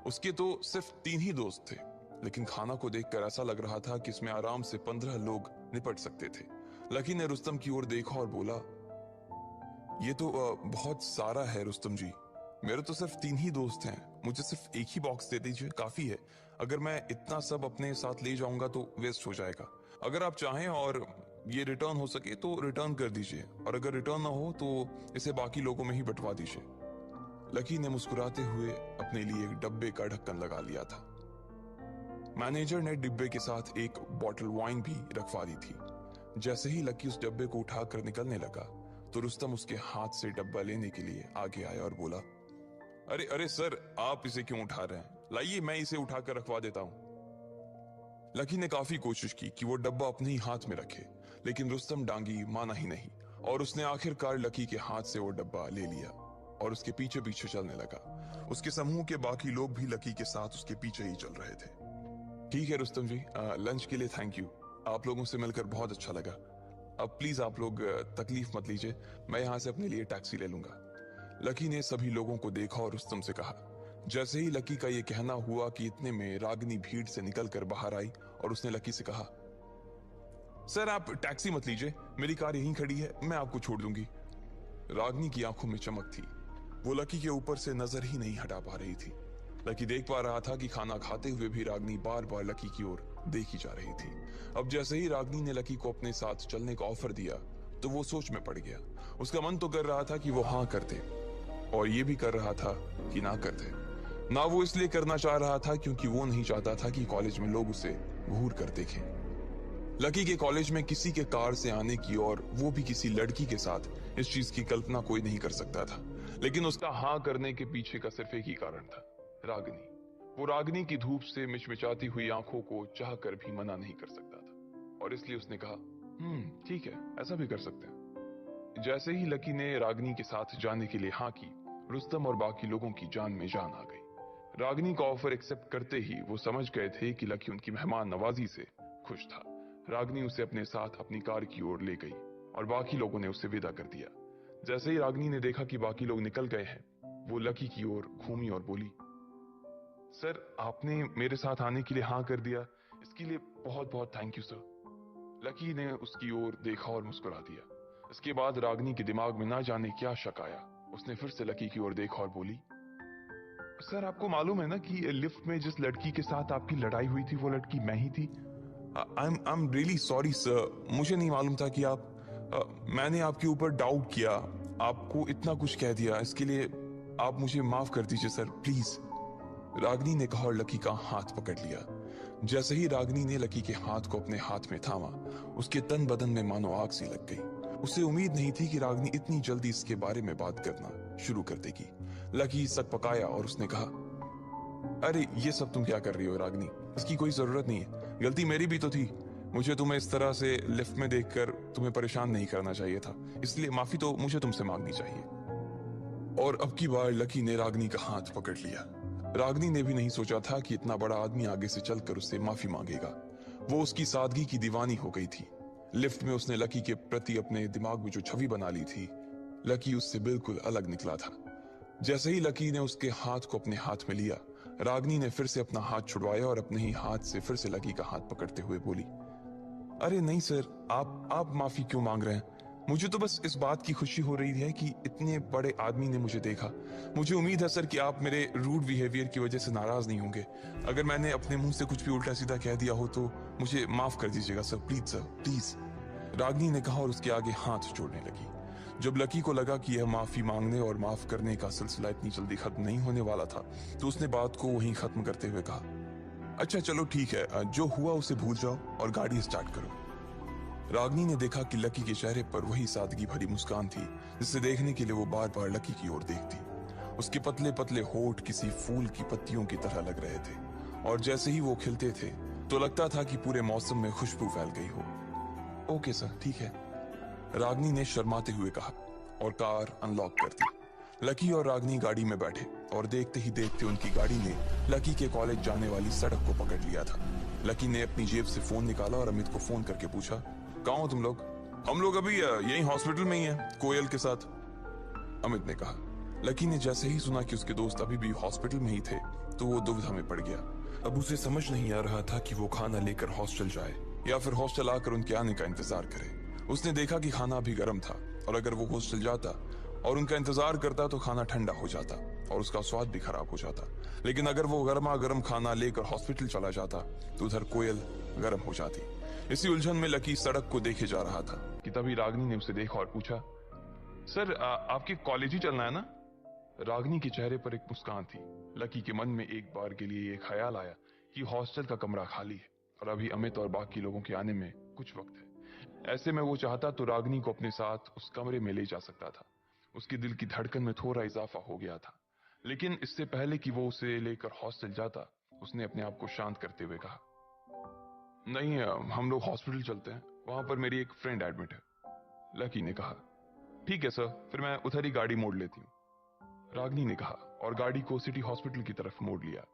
उसके तो सिर्फ 3 ही दोस्त थे, लेकिन खाना को देखकर ऐसा लग रहा था कि इसमें आराम से 15 लोग निपट सकते थे। लकी ने रुस्तम की ओर देखा और बोला, ये तो बहुत सारा है रुस्तम जी, मेरे तो सिर्फ 3 ही दोस्त हैं, मुझे सिर्फ एक ही बॉक्स दे दीजिए, काफी है। अगर मैं इतना सब अपने साथ ले जाऊंगा तो वेस्ट हो जाएगा। अगर आप चाहें और ये रिटर्न हो सके तो रिटर्न कर दीजिए, और अगर रिटर्न ना हो तो इसे बाकी लोगों में ही बंटवा दीजिए। लकी ने मुस्कुराते हुए अपने लिए एक डब्बे का ढक्कन लगा लिया था। मैनेजर ने डिब्बे के साथ एक बॉटल वाइन भी रखवा दी थी। जैसे ही लकी उस डब्बे को उठाकर निकलने लगा तो रुस्तम उसके हाथ से डब्बा लेने के लिए आगे आया और बोला, अरे अरे सर, आप इसे क्यों उठा रहे हैं? लाइए, मैं इसे उठाकर रखवा देता हूं। लकी ने काफी कोशिश की कि वो डब्बा अपने ही हाथ में रखे, लेकिन रुस्तम डांगी माना ही नहीं और उसने आखिरकार लकी के हाथ से वो डब्बा ले लिया और उसके पीछे पीछे चलने लगा। उसके समूह के बाकी लोग भी लकी के साथ उसके पीछे ही चल रहे थे। ठीक है रुस्तम जी, लंच के लिए थैंक यू। आप लोगों से मिलकर बहुत अच्छा लगा। अब प्लीज आप लोग तकलीफ मत लीजिए, मैं यहां से अपने लिए टैक्सी ले लूंगा। लकी ने सभी लोगों को देखा और रुस्तम से कहा। जैसे ही लकी का ये कहना हुआ कि इतने में रागिनी भीड़ से निकलकर बाहर आई और उसने लकी से कहा, सर आप टैक्सी मत लीजिए, मेरी कार यहीं खड़ी है, मैं आपको छोड़ दूंगी। रागिनी की आंखों में चमक थी, वो लकी के ऊपर से नजर ही नहीं हटा पा रही थी। लकी देख पा रहा था कि खाना खाते हुए भी रागिनी बार बार लकी की ओर देखी जा रही थी। अब जैसे ही रागिनी ने लकी को अपने साथ चलने का ऑफर दिया तो वो सोच में पड़ गया। उसका मन तो कर रहा था कि वो हाँ कर दे और ये भी कर रहा था कि ना कर दे। ना वो इसलिए करना चाह रहा था क्योंकि वो नहीं चाहता था कि कॉलेज में लोग उसे घूर कर देखें। लकी के कॉलेज में किसी के कार से आने की और वो भी किसी लड़की के साथ, इस चीज की कल्पना कोई नहीं कर सकता था। लेकिन उसका हाँ करने के पीछे का सिर्फ एक ही कारण था, रागिनी। वो रागिनी की धूप से मिचमिचाती हुई आंखों को चाह कर भी मना नहीं कर सकता था और इसलिए उसने कहा, ठीक है, ऐसा भी कर सकते हैं। जैसे ही लकी ने रागिनी के साथ जाने के लिए हाँ की, रुस्तम और बाकी लोगों की जान में जान आ गई। रागिनी का ऑफर एक्सेप्ट करते ही वो समझ गए थे कि लकी उनकी मेहमान नवाजी से खुश था। रागिनी उसे अपने साथ अपनी कार की ओर ले गई और बाकी लोगों ने उसे विदा कर दिया। जैसे ही रागिनी ने देखा कि बाकी लोग निकल गए हैं, वो लकी की ओर घूमी और बोली, सर आपने मेरे साथ आने के लिए हाँ कर दिया, इसके लिए बहुत बहुत थैंक यू सर। लकी ने उसकी ओर देखा और मुस्कुरा दिया। इसके बाद रागिनी के दिमाग में ना जाने क्या शक आया। उसने फिर से लकी की ओर देखा और बोली, सर आपको मालूम है ना कि लिफ्ट में जिस लड़की के साथ आपकी लड़ाई हुई थी वो लड़की मैं ही थी। I am really sorry sir, मुझे नहीं मालूम था कि आप मैंने आपके ऊपर डाउट किया, आपको इतना कुछ कह दिया, इसके लिए आप मुझे माफ कर दीजिए सर, प्लीज। रागिनी ने कहा और लकी का हाथ पकड़ लिया। जैसे ही रागिनी ने लकी के हाथ को अपने हाथ में थामा, उसके तन बदन में मानो आग सी लग गई। उसे उम्मीद नहीं थी कि रागिनी इतनी जल्दी इसके बारे में बात करना शुरू कर देगी। लकी सक पकाया और उसने कहा, अरे ये सब तुम क्या कर रही हो रागिनी, इसकी कोई जरूरत नहीं है, गलती मेरी भी तो थी। मुझे तुम्हें इस तरह से लिफ्ट में देखकर तुम्हें परेशान नहीं करना चाहिए था, इसलिए माफी तो मुझे तुमसे मांगनी चाहिए। और अब की बार लकी ने रागिनी का हाथ पकड़ लिया। रागिनी ने भी नहीं सोचा था कि इतना बड़ा आदमी आगे से चलकर उससे माफी मांगेगा। वो उसकी सादगी की दीवानी हो गई थी। लिफ्ट में उसने लकी के प्रति अपने दिमाग में जो छवि बना ली थी, लकी उससे बिल्कुल अलग निकला था। जैसे ही लकी ने उसके हाथ को अपने हाथ में लिया, रागिनी ने फिर से अपना हाथ छुड़वाया और अपने ही हाथ से फिर से लकी का हाथ पकड़ते हुए बोली, अरे नहीं सर, आप माफी क्यों मांग रहे हैं? मुझे तो बस इस बात की खुशी हो रही है कि इतने बड़े आदमी ने मुझे देखा। मुझे उम्मीद है सर कि आप मेरे रूड बिहेवियर की वजह से नाराज नहीं होंगे। अगर मैंने अपने मुंह से कुछ भी उल्टा सीधा कह दिया हो तो मुझे माफ कर दीजिएगा सर, प्लीज। रागिनी ने कहा और उसके आगे हाथ जोड़ने लगी। जब लकी को लगा कि यह माफी मांगने और माफ करने का सिलसिला इतनी जल्दी खत्म नहीं होने वाला था, तो उसने बात को वहीं खत्म करते हुए कहा, अच्छा चलो ठीक है, जो हुआ उसे भूल जाओ और गाड़ी स्टार्ट करो। रागिनी ने देखा कि लकी के चेहरे पर वही सादगी भरी मुस्कान थी जिसे देखने के लिए वो बार बार लकी की ओर देखती। उसके पतले पतले होठ किसी फूल की पत्तियों की तरह लग रहे थे और जैसे ही वो खिलते थे तो लगता था कि पूरे मौसम में खुशबू फैल गई हो। ओके सर, ठीक है, रागिनी ने शर्माते हुए कहा और कार अनलॉक कर दी। लकी और रागिनी गाड़ी में बैठे और देखते ही देखते उनकी गाड़ी ने लकी के कॉलेज जाने वाली सड़क को पकड़ लिया था। लकी ने अपनी जेब से फोन निकाला और अमित को फोन करके पूछा, कहाँ हो तुम लोग? हम लोग अभी यही हॉस्पिटल में ही हैं, कोयल के साथ, अमित ने कहा। लकी ने जैसे ही सुना कि उसके दोस्त अभी भी हॉस्पिटल में ही थे तो वो दुविधा में पड़ गया। अब उसे समझ नहीं आ रहा था कि वो खाना लेकर हॉस्टल जाए या फिर हॉस्टल आकर उनके आने का इंतजार करे। उसने देखा कि खाना अभी गर्म था और अगर वो हॉस्टल जाता और उनका इंतजार करता तो खाना ठंडा हो जाता और उसका स्वाद भी खराब हो जाता। लेकिन अगर वो गर्मा गर्म खाना लेकर हॉस्पिटल चला जाता तो उधर कोयल गर्म हो जाती। इसी उलझन में लकी सड़क को देखे जा रहा था कि तभी रागिनी ने उसे देखा और पूछा, सर आपके कॉलेज ही चलना है ना? रागिनी के चेहरे पर एक मुस्कान थी। लकी के मन में एक बार के लिए ये ख्याल आया कि हॉस्टल का कमरा खाली है और अभी अमित और बाकी लोगों के आने में कुछ वक्त है। ऐसे में वो चाहता तो रागिनी को अपने साथ उस कमरे में ले जा सकता था। उसके दिल की धड़कन में थोड़ा इजाफा हो गया था, लेकिन इससे पहले कि वो उसे लेकर हॉस्टल जाता, उसने अपने आप को शांत करते हुए कहा, नहीं, हम लोग हॉस्पिटल चलते हैं, वहां पर मेरी एक फ्रेंड एडमिट है। लकी ने कहा, ठीक है सर, फिर मैं उधर ही गाड़ी मोड़ लेती हूँ। रागिनी ने कहा और गाड़ी को सिटी हॉस्पिटल की तरफ मोड़ लिया।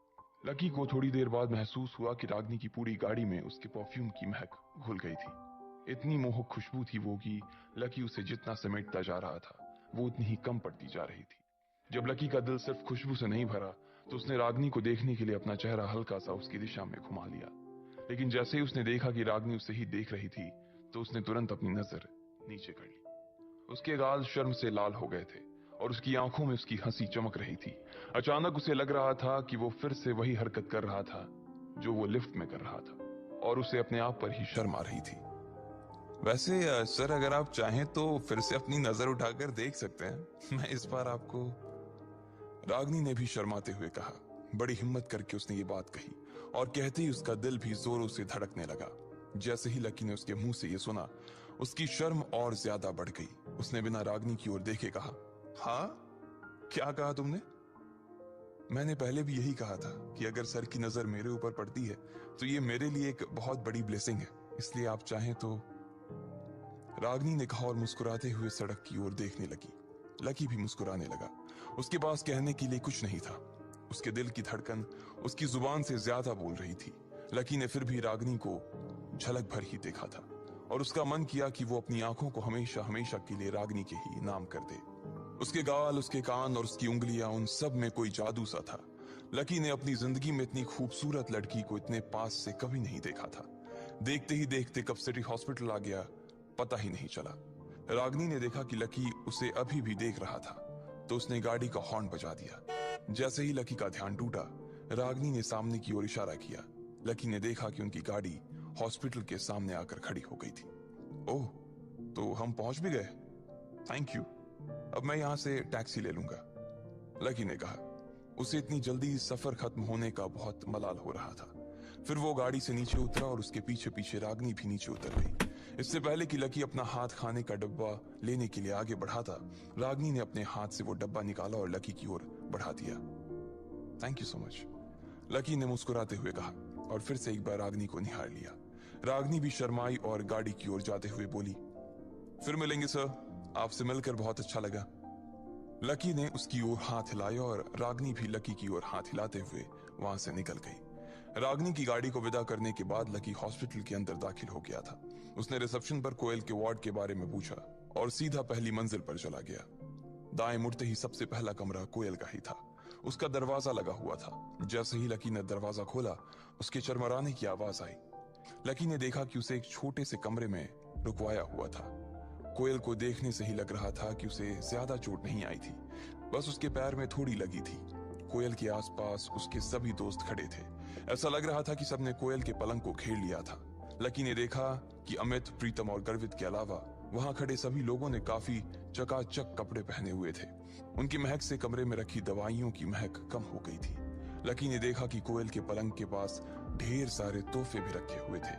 लकी को थोड़ी देर बाद महसूस हुआ कि रागिनी की पूरी गाड़ी में उसके परफ्यूम की महक घुल गई थी। इतनी मोहक खुशबू थी वो कि लकी उसे जितना समेटता जा रहा था, वो उतनी ही कम पड़ती जा रही थी। जब लकी का दिल सिर्फ खुशबू से नहीं भरा, तो उसने रागिनी को देखने के लिए अपना चेहरा हल्का सा उसकी दिशा में घुमा लिया। लेकिन जैसे ही उसने देखा कि रागिनी उसे ही देख रही थी, तो उसने तुरंत अपनी नजर नीचे कर ली। उसके गाल शर्म से लाल हो गए थे और उसकी आंखों में उसकी हंसी चमक रही थी। अचानक उसे लग रहा था कि वो फिर से वही हरकत कर रहा था जो वो लिफ्ट में कर रहा था, और उसे अपने आप पर ही शर्म आ रही थी। वैसे सर, अगर आप चाहें तो फिर से अपनी नजर उठाकर देख सकते हैं। मैं इस बार आपको। रागिनी ने भी शर्माते हुए कहा। बड़ी हिम्मत करके उसने ये बात कही, और कहते ही उसका दिल भी जोरों से धड़कने लगा। जैसे ही लकी ने उसके मुंह से ये सुना, उसकी शर्म और ज्यादा बढ़ गई। उसने बिना रागिनी की ओर देखे कहा, हाँ, क्या कहा तुमने? मैंने पहले भी यही कहा था कि अगर सर की नजर मेरे ऊपर पड़ती है तो ये मेरे लिए एक बहुत बड़ी ब्लेसिंग है, इसलिए आप चाहें तो। रागिनी ने कहा और मुस्कुराते हुए सड़क की ओर देखने लगी। लकी भी मुस्कुराने लगा। उसके पास कहने के लिए कुछ नहीं था। उसके दिल की धड़कन उसकी जुबान से ज्यादा बोल रही थी। लकी ने फिर भी रागिनी को झलक भर ही देखा था, और उसका मन किया कि वो अपनी आंखों को हमेशा हमेशा के लिए रागिनी के ही नाम कर दे। उसके गाल, उसके कान और उसकी उंगलियां, उन सब में कोई जादू सा था। लकी ने अपनी जिंदगी में इतनी खूबसूरत लड़की को इतने पास से कभी नहीं देखा था। देखते ही देखते कब सिटी हॉस्पिटल आ गया, पता ही नहीं चला। रागिनी ने देखा कि लकी उसे अभी भी देख रहा था, तो उसने गाड़ी का हॉर्न बजा दिया। जैसे ही लकी का ध्यान टूटा, रागिनी ने सामने की ओर इशारा किया। लकी ने देखा कि उनकी गाड़ी हॉस्पिटल के सामने आकर खड़ी हो गई थी। ओह, तो हम पहुंच भी गए। थैंक यू, अब मैं यहां से टैक्सी ले लूंगा, लकी ने कहा। उसे इतनी जल्दी सफर खत्म होने का बहुत मलाल हो रहा था। फिर वो गाड़ी से नीचे उतरा और उसके पीछे पीछे रागिनी भी नीचे उतर गई। इससे पहले कि लकी अपना हाथ खाने का डब्बा लेने के लिए आगे बढ़ाता, रागिनी ने अपने हाथ से वो डब्बा निकाला और लकी की ओर बढ़ा दिया। Thank you so much, lucky ने मुस्कुराते हुए कहा, और फिर से एक बार रागिनी को निहार लिया। रागिनी भी शर्माई और गाड़ी की ओर जाते हुए बोली, फिर मिलेंगे सर, आपसे मिलकर बहुत अच्छा लगा। लकी ने उसकी ओर हाथ हिलाया और रागिनी भी लकी की ओर हाथ हिलाते हुए वहां से निकल गई। रागिनी की गाड़ी को विदा करने के बाद लकी हॉस्पिटल के अंदर दाखिल हो गया था। उसने रिसेप्शन पर कोयल के वार्ड के बारे में पूछा और सीधा पहली मंजिल पर चला गया। दाएं मुड़ते ही सबसे पहला कमरा कोयल का ही था। उसका दरवाजा लगा हुआ था। जैसे ही लकी ने दरवाजा खोला, उसके चरमराने की आवाज आई। लकी ने देखा कि उसे एक छोटे से कमरे में रुकवाया हुआ था। कोयल को देखने से ही लग रहा था कि उसे ज्यादा चोट नहीं आई थी, बस उसके पैर में थोड़ी लगी थी। कोयल के आसपास उसके सभी दोस्त खड़े थे। ऐसा लग रहा था कि सबने कोयल के पलंग को घेर लिया था। लकी ने देखा कि अमित, प्रीतम और गर्वित के अलावा वहां खड़े सभी लोगों ने काफी चकाचक कपड़े पहने हुए थे। उनकी महक से कमरे में रखी दवाइयों की महक कम हो गई थी। लकी ने देखा कि कोयल के पलंग के पास ढेर सारे तोहफे भी रखे हुए थे।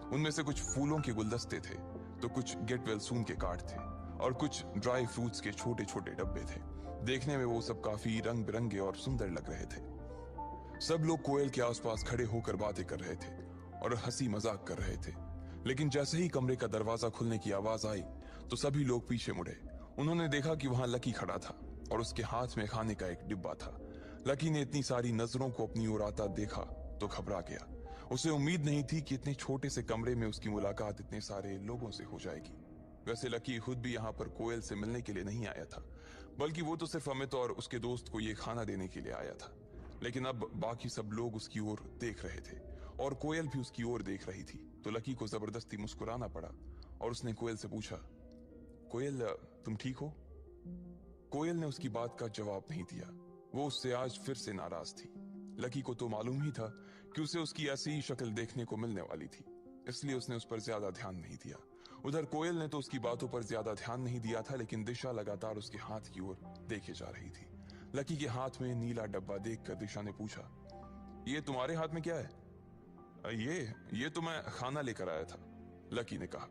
उनमें से कुछ फूलों के गुलदस्ते थे, तो कुछ गेट वेल सून के कार्ड थे, और कुछ ड्राई फ्रूट्स के छोटे छोटे डब्बे थे। देखने में वो सब काफी रंग बिरंगे और सुंदर लग रहे थे। सब लोग कोयल के आसपास खड़े होकर बातें कर रहे थे और हंसी मजाक कर रहे थे। लेकिन जैसे ही कमरे का दरवाजा खुलने की आवाज आई, तो सभी लोग पीछे मुड़े। उन्होंने देखा कि वहां लकी खड़ा था और उसके हाथ में खाने का एक डिब्बा था। लकी ने इतनी सारी नजरों को अपनी ओर आता देखा तो घबरा गया। उसे उम्मीद नहीं थी कि इतने छोटे से कमरे में उसकी मुलाकात इतने सारे लोगों से हो जाएगी। वैसे लकी खुद भी यहाँ पर कोयल से मिलने के लिए नहीं आया था, बल्कि वो तो सिर्फ अमित और उसके दोस्त को ये खाना देने के लिए आया था। लेकिन अब बाकी सब लोग उसकी ओर देख रहे थे और कोयल भी उसकी ओर देख रही थी, तो लकी को जबरदस्ती मुस्कुराना पड़ा और उसने कोयल से पूछा, कोयल, तुम ठीक हो? कोयल ने उसकी बात का जवाब नहीं दिया। वो उससे आज फिर से नाराज थी। लकी को तो मालूम ही था कि उसे उसकी ऐसी ही शक्ल देखने को मिलने वाली थी, इसलिए उसने उस पर ज्यादा ध्यान नहीं दिया। उधर कोयल ने तो उसकी बातों पर ज्यादा ध्यान नहीं दिया था, लेकिन दिशा लगातार उसके हाथ की ओर देखे जा रही थी। लकी के हाथ में नीला डब्बा देखकर दिशा ने पूछा, ये तुम्हारे हाथ में क्या है? ये तो मैं खाना लेकर आया था, लकी ने कहा।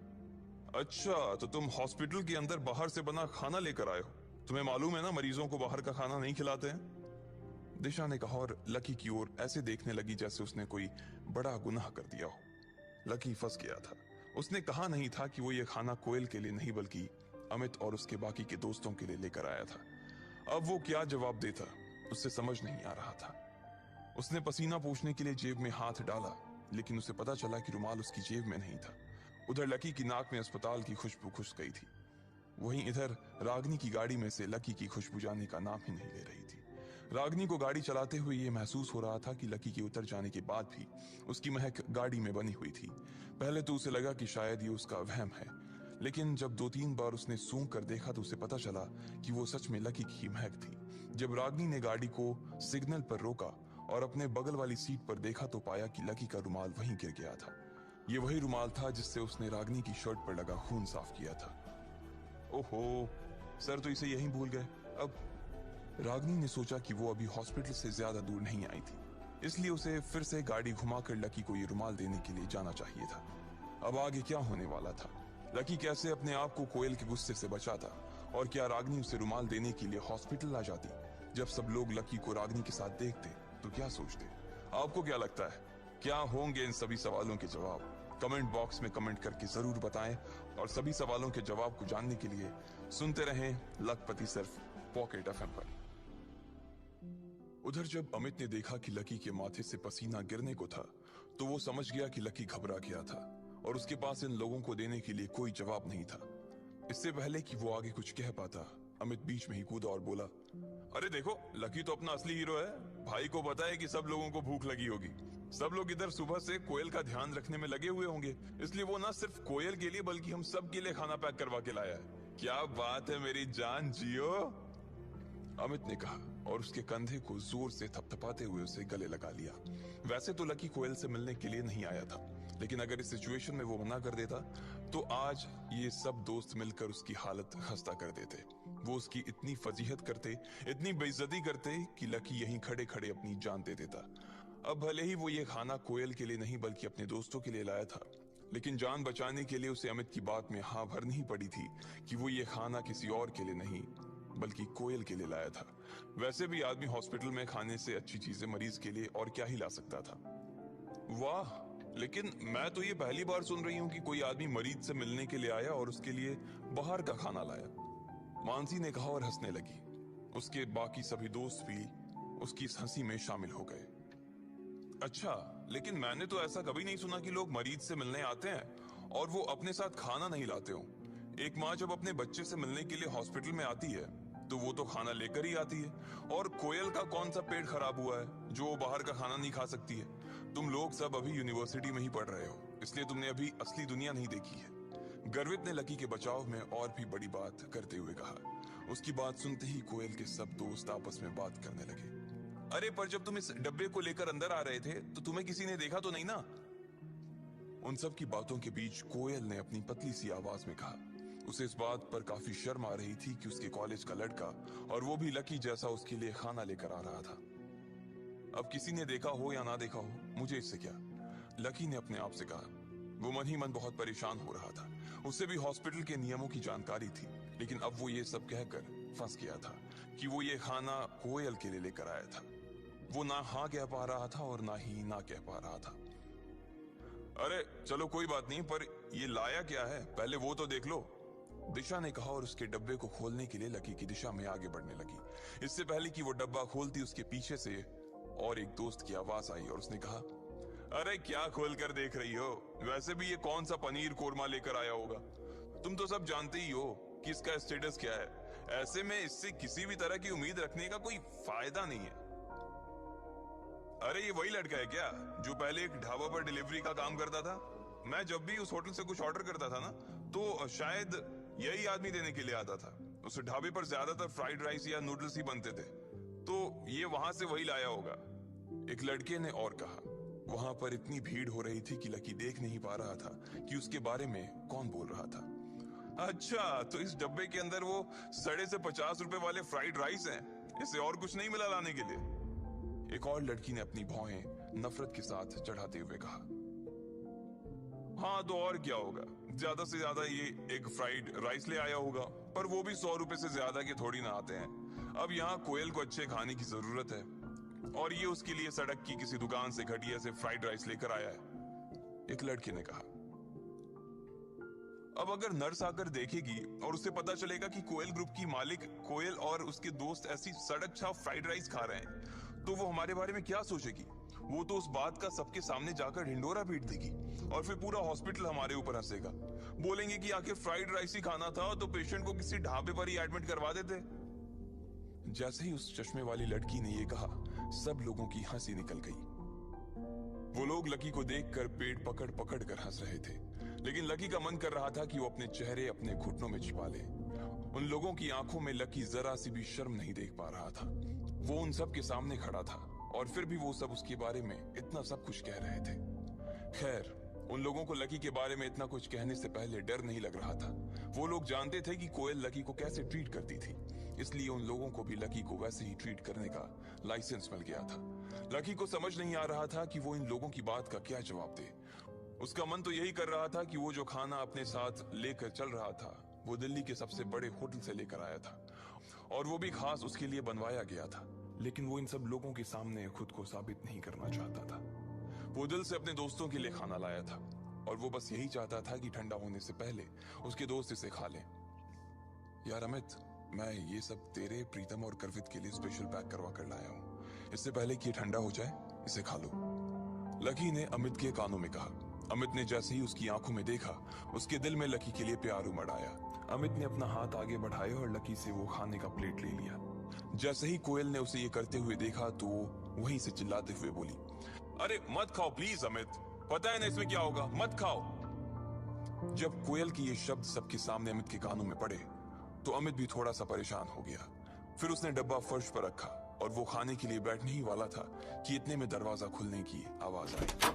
अच्छा, तो तुम हॉस्पिटल के अंदर बाहर से बना खाना लेकर आए हो? तुम्हें मालूम है ना मरीजों को बाहर का खाना नहीं खिलाते हैं। दिशा ने कहा और लकी की ओर ऐसे देखने लगी जैसे उसने कोई बड़ा गुनाह कर दिया हो। लकी फंस गया था। उसने कहा नहीं था कि वो ये खाना कोयल के लिए नहीं बल्कि अमित और उसके बाकी के दोस्तों के लिए लेकर आया था। अब वो क्या जवाब देता उससे समझ नहीं आ रहा था। उसने पसीना पोंछने के लिए जेब में हाथ डाला, लेकिन उसे पता चला कि रुमाल उसकी जेब में नहीं था। उधर लकी की नाक में अस्पताल की खुशबू घुस गई थी। वहीं इधर रागनी की गाड़ी में से लकी की खुशबू जाने का नाम ही नहीं ले रही थी। रागनी को गाड़ी चलाते हुए ये महसूस हो रहा था कि लकी के उतर जाने के बाद भी उसकी महक गाड़ी में बनी हुई थी। पहले तो उसे लगा कि शायद ये उसका वहम है, लेकिन जब 2-3 बार उसने सूंघ कर देखा तो उसे पता चला कि वो सच में लकी की महक थी। जब रागनी ने गाड़ी को सिग्नल पर रोका और अपने बगल वाली सीट पर देखा तो पाया कि लकी का रुमाल वहीं गिर गया था। ये वही रुमाल था जिससे उसने रागनी की शर्ट पर लगा खून साफ किया था। ओहो, सर तो इसे यहीं भूल गए। अब रागनी ने सोचा कि वो अभी हॉस्पिटल से ज्यादा दूर नहीं आई थी, इसलिए उसे फिर से गाड़ी घुमाकर लकी को ये रुमाल देने के लिए जाना चाहिए था। अब आगे क्या होने वाला था? लकी कैसे अपने आप को कोयल के गुस्से से बचाता? और क्या रागनी उसे रुमाल देने के लिए हॉस्पिटल आ जाती? जब सब लोग लकी को रागनी के साथ देखते तो क्या सोचते? आपको क्या लगता है, क्या होंगे इन सभी सवालों के जवाब? कमेंट बॉक्स में कमेंट करके जरूर बताएं और सभी सवालों के जवाब को जानने के लिए सुनते रहें लखपति सिर्फ पॉकेट एफएम पर। उधर जब अमित ने देखा कि लकी के माथे से पसीना गिरने को था तो वो समझ गया कि लकी घबरा गया था और उसके पास इन लोगों को देने के लिए कोई जवाब नहीं था। इससे पहले कि वो आगे कुछ कह पाता, अमित बीच में ही कूदा और बोला, अरे देखो, लकी तो अपना असली हीरो है। भाई को पता है कि सब लोगों को भूख लगी होगी। सब लोग इधर सुबह से कोयल का ध्यान रखने में लगे हुए होंगे, इसलिए वो ना सिर्फ कोयल के लिए बल्कि हम सब के लिए खाना पैक करवा के लाया है। क्या बात है मेरी जान जियो, अमित ने कहा और उसके कंधे को जोर से थपथपाते हुए उसे गले लगा लिया। वैसे तो लकी कोयल से मिलने के लिए नहीं आया था, लेकिन अगर इस सिचुएशन में वो मना कर देता तो आज ये सब दोस्त मिलकर उसकी हालत खस्ता कर देते। वो उसकी इतनी फजीहत करते, इतनी बेइज्जती करते कि लकी यहीं खड़े खड़े अपनी जान दे देता। अब भले ही वो ये खाना कोयल के लिए नहीं बल्कि अपने दोस्तों के लिए लाया था, लेकिन जान बचाने के लिए उसे अमित की बात में हाँ भरनी ही पड़ी थी कि वो ये खाना किसी और के लिए नहीं बल्कि कोयल के लिए लाया था। वैसे भी आदमी हॉस्पिटल में खाने से अच्छी चीजें मरीज के लिए और क्या ही ला सकता था। वाह, लेकिन मैं तो ये पहली बार सुन रही हूँ कि कोई आदमी मरीज से मिलने के लिए आया और उसके लिए बाहर का खाना लाया, मानसी ने कहा और हंसने लगी। उसके बाकी सभी दोस्त भी उसकी इस हंसी में शामिल हो गए। अच्छा, लेकिन मैंने तो ऐसा कभी नहीं सुना कि लोग मरीज से मिलने आते हैं और वो अपने साथ खाना नहीं लाते हो। एक माँ जब अपने बच्चे से मिलने के लिए हॉस्पिटल में आती है तो वो तो खाना लेकर ही आती है, और कोयल का कौन सा पेट खराब हुआ है जो बाहर का खाना नहीं खा सकती है? तुम लोग सब अभी यूनिवर्सिटी में ही पढ़ रहे हो, इसलिए तुमने अभी असली दुनिया नहीं देखी है। गर्वित ने लकी के बचाव में और भी बड़ी बात करते हुए कहा। उसकी बात सुनते ही कोयल के सब दोस्त आपस में बात करने लगे। अरे पर जब तुम इस डब्बे को लेकर अंदर आ रहे थे तो तुम्हें किसी ने देखा तो नहीं ना? उन सब की बातों के बीच कोयल ने अपनी पतली सी आवाज में कहा। उसे इस बात पर काफी शर्म आ रही थी कि उसके कॉलेज का लड़का, और वो भी लकी जैसा, उसके लिए खाना लेकर आ रहा था। अब किसी ने देखा हो या ना देखा हो, मुझे इससे क्या, लकी ने अपने आप से कहा। वो मन ही मन बहुत परेशान हो रहा था। उसे भी हॉस्पिटल के नियमों की जानकारी थी, लेकिन अब वो ये सब कहकर फंस गया था कि वो ये खाना कोयल के लिए लेकर आया था। वो ना हाँ कह पा रहा था और ना ही ना कह पा रहा था। अरे चलो कोई बात नहीं, पर ये लाया क्या है पहले वो तो देख लो, दिशा ने कहा और उसके डब्बे को खोलने के लिए लकी की दिशा में आगे बढ़ने लगी। इससे पहले कि वो डब्बा खोलती उसके पीछे से और एक दोस्त की आवाज आई और उसने कहा, अरे क्या खोल कर देख रही हो? वैसे भी ये कौन सा पनीर कोरमा लेकर आया होगा? तुम तो सब जानते ही हो कि इसका स्टेटस क्या है। ऐसे में इससे किसी भी तरह की उम्मीद रखने का कोई फायदा नहीं है। अरे ये वही लड़का है क्या जो पहले एक ढाबा पर डिलीवरी का काम करता था? मैं जब भी उस होटल से कुछ ऑर्डर करता था ना तो शायद यही आदमी देने के लिए आता था। उस ढाबे पर ज्यादातर फ्राइड राइस या नूडल्स ही बनते थे, तो ये वहां से वही लाया होगा, एक लड़के ने और कहा। वहां पर इतनी भीड़ हो रही थी कि लकी देख नहीं पा रहा था कि उसके बारे में कौन बोल रहा था। अच्छा, तो इस डब्बे के अंदर वो सड़े से 50 रुपए वाले फ्राइड राइस हैं, इसे और कुछ नहीं मिला लाने के लिए? एक और लड़की ने अपनी भौहें नफरत के साथ चढ़ाते हुए कहा। हाँ तो और क्या होगा, ज्यादा से ज्यादा ये एक फ्राइड राइस ले आया होगा, पर वो भी 100 रुपए से ज्यादा के थोड़ी ना आते हैं। अब यहाँ कोयल को अच्छे खाने की जरूरत है और ये उसके लिए सड़क की किसी दुकान से घटिया से फ्राइड राइस लेकर आया है। एक लड़के ने कहा। अब अगर नर्स आकर देखेगी और उसे पता चलेगा कि कोयल ग्रुप की मालिक कोयल और उसके दोस्त ऐसी सड़क छाप फ्राइड राइस खा रहे हैं, तो वो हमारे बारे में क्या सोचेगी? वो तो उस बात का सबके सामने जाकर ढिंडोरा पीट देगी और फिर पूरा हॉस्पिटल हमारे ऊपर हंसेगा। बोलेंगे कि आखिर फ्राइड राइस ही खाना था तो पेशेंट को किसी ढाबे पर ही एडमिट करवा देते। जैसे ही उस चश्मे वाली लड़की ने यह कहा, सब लोगों की हंसी निकल गई। वो लोग लकी को देखकर पेट पकड़ पकड़ कर हंस रहे थे, लेकिन लकी का मन कर रहा था कि वो अपने चेहरे अपने घुटनों में छिपा ले। उन लोगों की आंखों में लकी जरा सी भी शर्म नहीं देख पा रहा था। वो उन सब के सामने खड़ा था और फिर भी वो सब उसके बारे में इतना सब कुछ कह रहे थे। खैर, उन लोगों को लकी के बारे में इतना कुछ कहने से पहले डर नहीं लग रहा था। वो लोग जानते थे कि कोयल लकी को कैसे ट्रीट करती थी, इसलिए उन लोगों को भी लकी को वैसे ही ट्रीट करने का लाइसेंस मिल गया था। लकी को समझ नहीं आ रहा था कि वो इन लोगों की बात का क्या जवाब दे। उसका मन तो यही कर रहा था कि वो जो खाना अपने साथ लेकर चल रहा था वो दिल्ली के सबसे बड़े होटल से लेकर आया था और वो भी खास उसके लिए बनवाया गया था। लेकिन वो इन सब लोगों के सामने खुद को साबित नहीं करना चाहता था। वो दिल से अपने दोस्तों के लिए खाना लाया था और वो बस यही चाहता था कि ठंडा होने से पहले उसके दोस्त इसे खा लें। यार अमित, मैं ये सब तेरे, प्रीतम और करवित के लिए स्पेशल पैक करवा कर लाया हूँ। इससे पहले कि ये ठंडा हो जाए इसे खा लो, लकी ने अमित के कानों में कहा। अमित ने जैसे ही उसकी आंखों में देखा, उसके दिल में लकी के लिए प्यार उमड़ आया। अमित ने अपना हाथ आगे बढ़ाया और लकी से वो खाने का प्लेट ले लिया। जैसे ही कोयल ने उसे ये करते हुए देखा तो वो वहीं से चिल्लाते हुए बोली, अरे मत खाओ प्लीज अमित, पता है ना इसमें क्या होगा, मत खाओ। जब कोयल के ये शब्द सबके सामने अमित के कानों में पड़े तो अमित भी थोड़ा सा परेशान हो गया। फिर उसने डब्बा फर्श पर रखा और वो खाने के लिए बैठने ही वाला था कि इतने में दरवाजा खुलने की आवाज आई।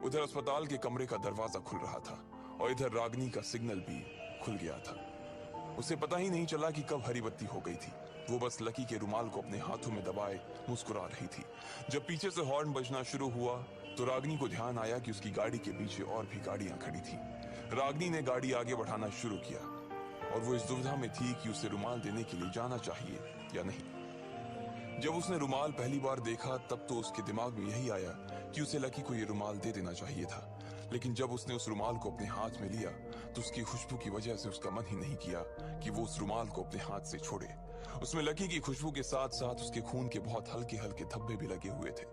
उधर अस्पताल के कमरे का दरवाजा खुल रहा था और इधर रागिनी का सिग्नल भी खुल गया था। उसे पता ही नहीं चला कि कब हरी बत्ती हो गई थी। वो बस लकी के रुमाल को अपने हाथों में दबाए मुस्कुरा रही थी। जब पीछे से हॉर्न बजना शुरू हुआ तो रागिनी को ध्यान आया कि उसकी गाड़ी के पीछे और भी गाड़ियां खड़ी थी। रागिनी ने गाड़ी आगे बढ़ाना शुरू किया और वो इस दुविधा में थी कि उसे रुमाल देने के लिए जाना चाहिए या नहीं। जब उसने रुमाल पहली बार देखा तब तो उसके दिमाग में यही आया कि उसे लकी को ये रुमाल दे देना चाहिए था, लेकिन जब उसने उस रुमाल को अपने हाथ में लिया तो उसकी खुशबू की वजह से उसका मन ही नहीं किया कि वो उस रुमाल को अपने हाथ से छोड़े। उसमें लकी की खुशबू के साथ साथ उसके खून के बहुत हल्के हल्के धब्बे भी लगे हुए थे।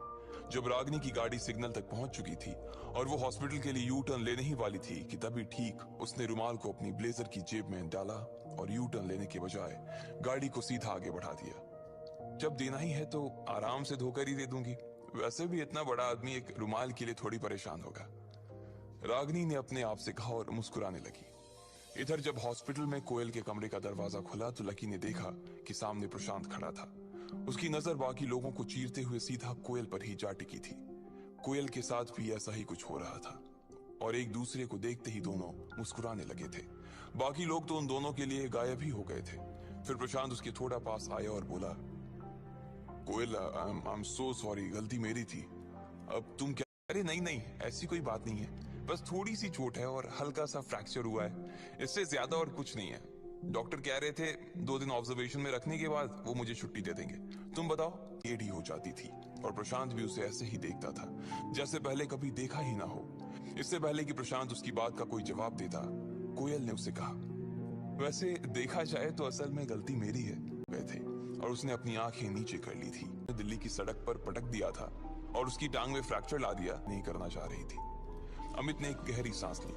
जब रागिनी की गाड़ी सिग्नल तक पहुंच चुकी थी और वो हॉस्पिटल के लिए यू टर्न लेने ही वाली थी कि तभी ठीक उसने रुमाल को अपनी ब्लेजर की जेब में डाला और यू टर्न लेने के बजाय गाड़ी को सीधा आगे बढ़ा दिया। जब देना ही है तो आराम से धोकर ही दे दूंगी, वैसे भी इतना बड़ा आदमी एक रुमाल के लिए थोड़ी परेशान होगा, रागिनी ने अपने आप से कहा और मुस्कुराने लगी। इधर जब हॉस्पिटल में कोयल के कमरे का दरवाजा खुला तो लकी ने देखा कि सामने प्रशांत खड़ा था। उसकी नजर बाकी लोगों को चीरते हुए सीधा कोयल पर ही जा टिकी थी। कोयल के साथ भी ऐसा ही कुछ हो रहा था और एक दूसरे को देखते ही दोनों मुस्कुराने लगे थे। बाकी लोग तो उन दोनों के लिए गायब ही हो गए थे। फिर प्रशांत उसके थोड़ा पास आया और बोला, कोयल आई एम सो सॉरी, गलती मेरी थी, अब तुम क्या? अरे नहीं नहीं, ऐसी कोई बात नहीं है, बस थोड़ी सी चोट है और हल्का सा फ्रैक्चर हुआ है, इससे ज्यादा और कुछ नहीं है। डॉक्टर कह रहे थे 2 दिन ऑब्जर्वेशन में रखने के बाद वो मुझे छुट्टी दे देंगे। तुम बताओ। एडी हो जाती थी और प्रशांत भी उसे ऐसे ही देखता था जैसे पहले कभी देखा ही ना हो। इससे पहले कि प्रशांत उसकी बात का कोई जवाब देता, कोयल ने उसे कहा, वैसे देखा जाए तो असल में गलती मेरी है। गए थे और उसने अपनी आंखें नीचे कर ली थी। दिल्ली की सड़क पर पटक दिया था और उसकी टांग में फ्रैक्चर ला दिया नहीं करना चाह रही थी। अमित ने एक गहरी सांस ली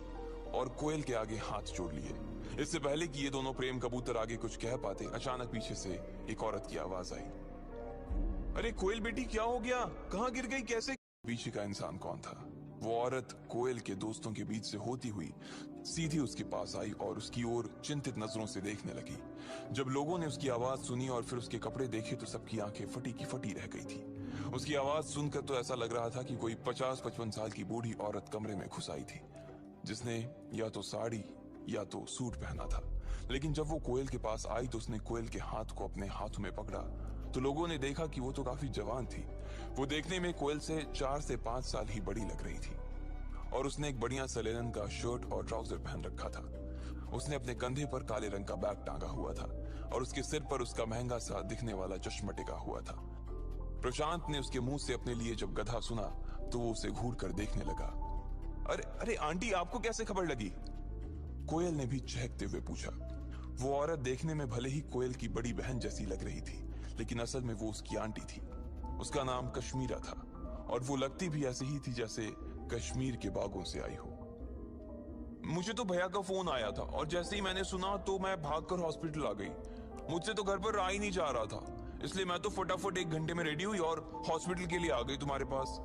और कोयल के आगे हाथ जोड़ लिए। इससे पहले कि ये दोनों प्रेम कबूतर आगे कुछ कह पाते, अचानक पीछे से एक औरत की आवाज आई, अरे कोयल बेटी क्या हो गया, कहाँ गिर गई, कैसे? पीछे का इंसान कौन था? वो औरत कोयल के दोस्तों के बीच से होती हुई सीधी उसके पास आई और उसकी ओर चिंतित नजरों से देखने लगी। जब लोगों ने उसकी आवाज सुनी और फिर उसके कपड़े देखे तो सबकी आंखें फटी की फटी रह गई थी। उसकी आवाज सुनकर तो ऐसा लग रहा था कि कोई 50-55 साल की बूढ़ी औरत कमरे में घुस आई थी, जिसने या तो साड़ी या तो सूट पहना था। लेकिन जब वो कोयल के पास आई तो उसने कोयल के हाथ को अपने हाथों में पकड़ा तो लोगों ने देखा कि वो तो काफी जवान थी। वो देखने में कोयल से 4 से 5 साल ही बड़ी लग रही थी और उसने एक बढ़िया सा लिनन का शर्ट और ट्राउजर पहन रखा था। उसने अपने कंधे पर काले रंग का बैग टांगा हुआ था और उसके सिर पर उसका महंगा सा दिखने वाला चश्मा टिका हुआ था। प्रशांत ने उसके मुंह से अपने लिए जब गधा सुना तो वो उसे घूर कर देखने लगा। अरे अरे आंटी, आपको कैसे खबर लगी? कोयल ने भी चहकते हुए पूछा। वो औरत देखने में भले ही कोयल की बड़ी बहन जैसी लग रही थी, लेकिन असल में वो उसकी आंटी थी। उसका नाम कश्मीरा था और वो लगती भी ऐसे ही थी जैसे कश्मीर के बागों से आई हो। मुझे तो भैया का फोन आया था और जैसे ही मैंने सुना तो मैं भागकर हॉस्पिटल आ गई। मुझसे तो घर पर रहा ही नहीं जा रहा था, इसलिए मैं तो फटाफट 1 घंटे में रेडी हुई और हॉस्पिटल के लिए आ गई तुम्हारे पास।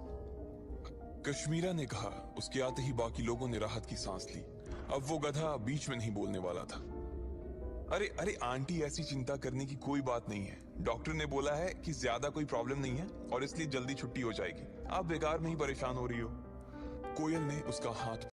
कश्मीरा ने कहा। उसके आते ही बाकी लोगों ने राहत की सांस ली। अब वो गधा बीच में नहीं बोलने वाला था। अरे अरे आंटी, ऐसी चिंता करने की कोई बात नहीं है। डॉक्टर ने बोला है कि ज्यादा कोई प्रॉब्लम नहीं है और इसलिए जल्दी छुट्टी हो जाएगी। आप बेकार में ही परेशान हो रही हो। कोयल ने उसका हाथ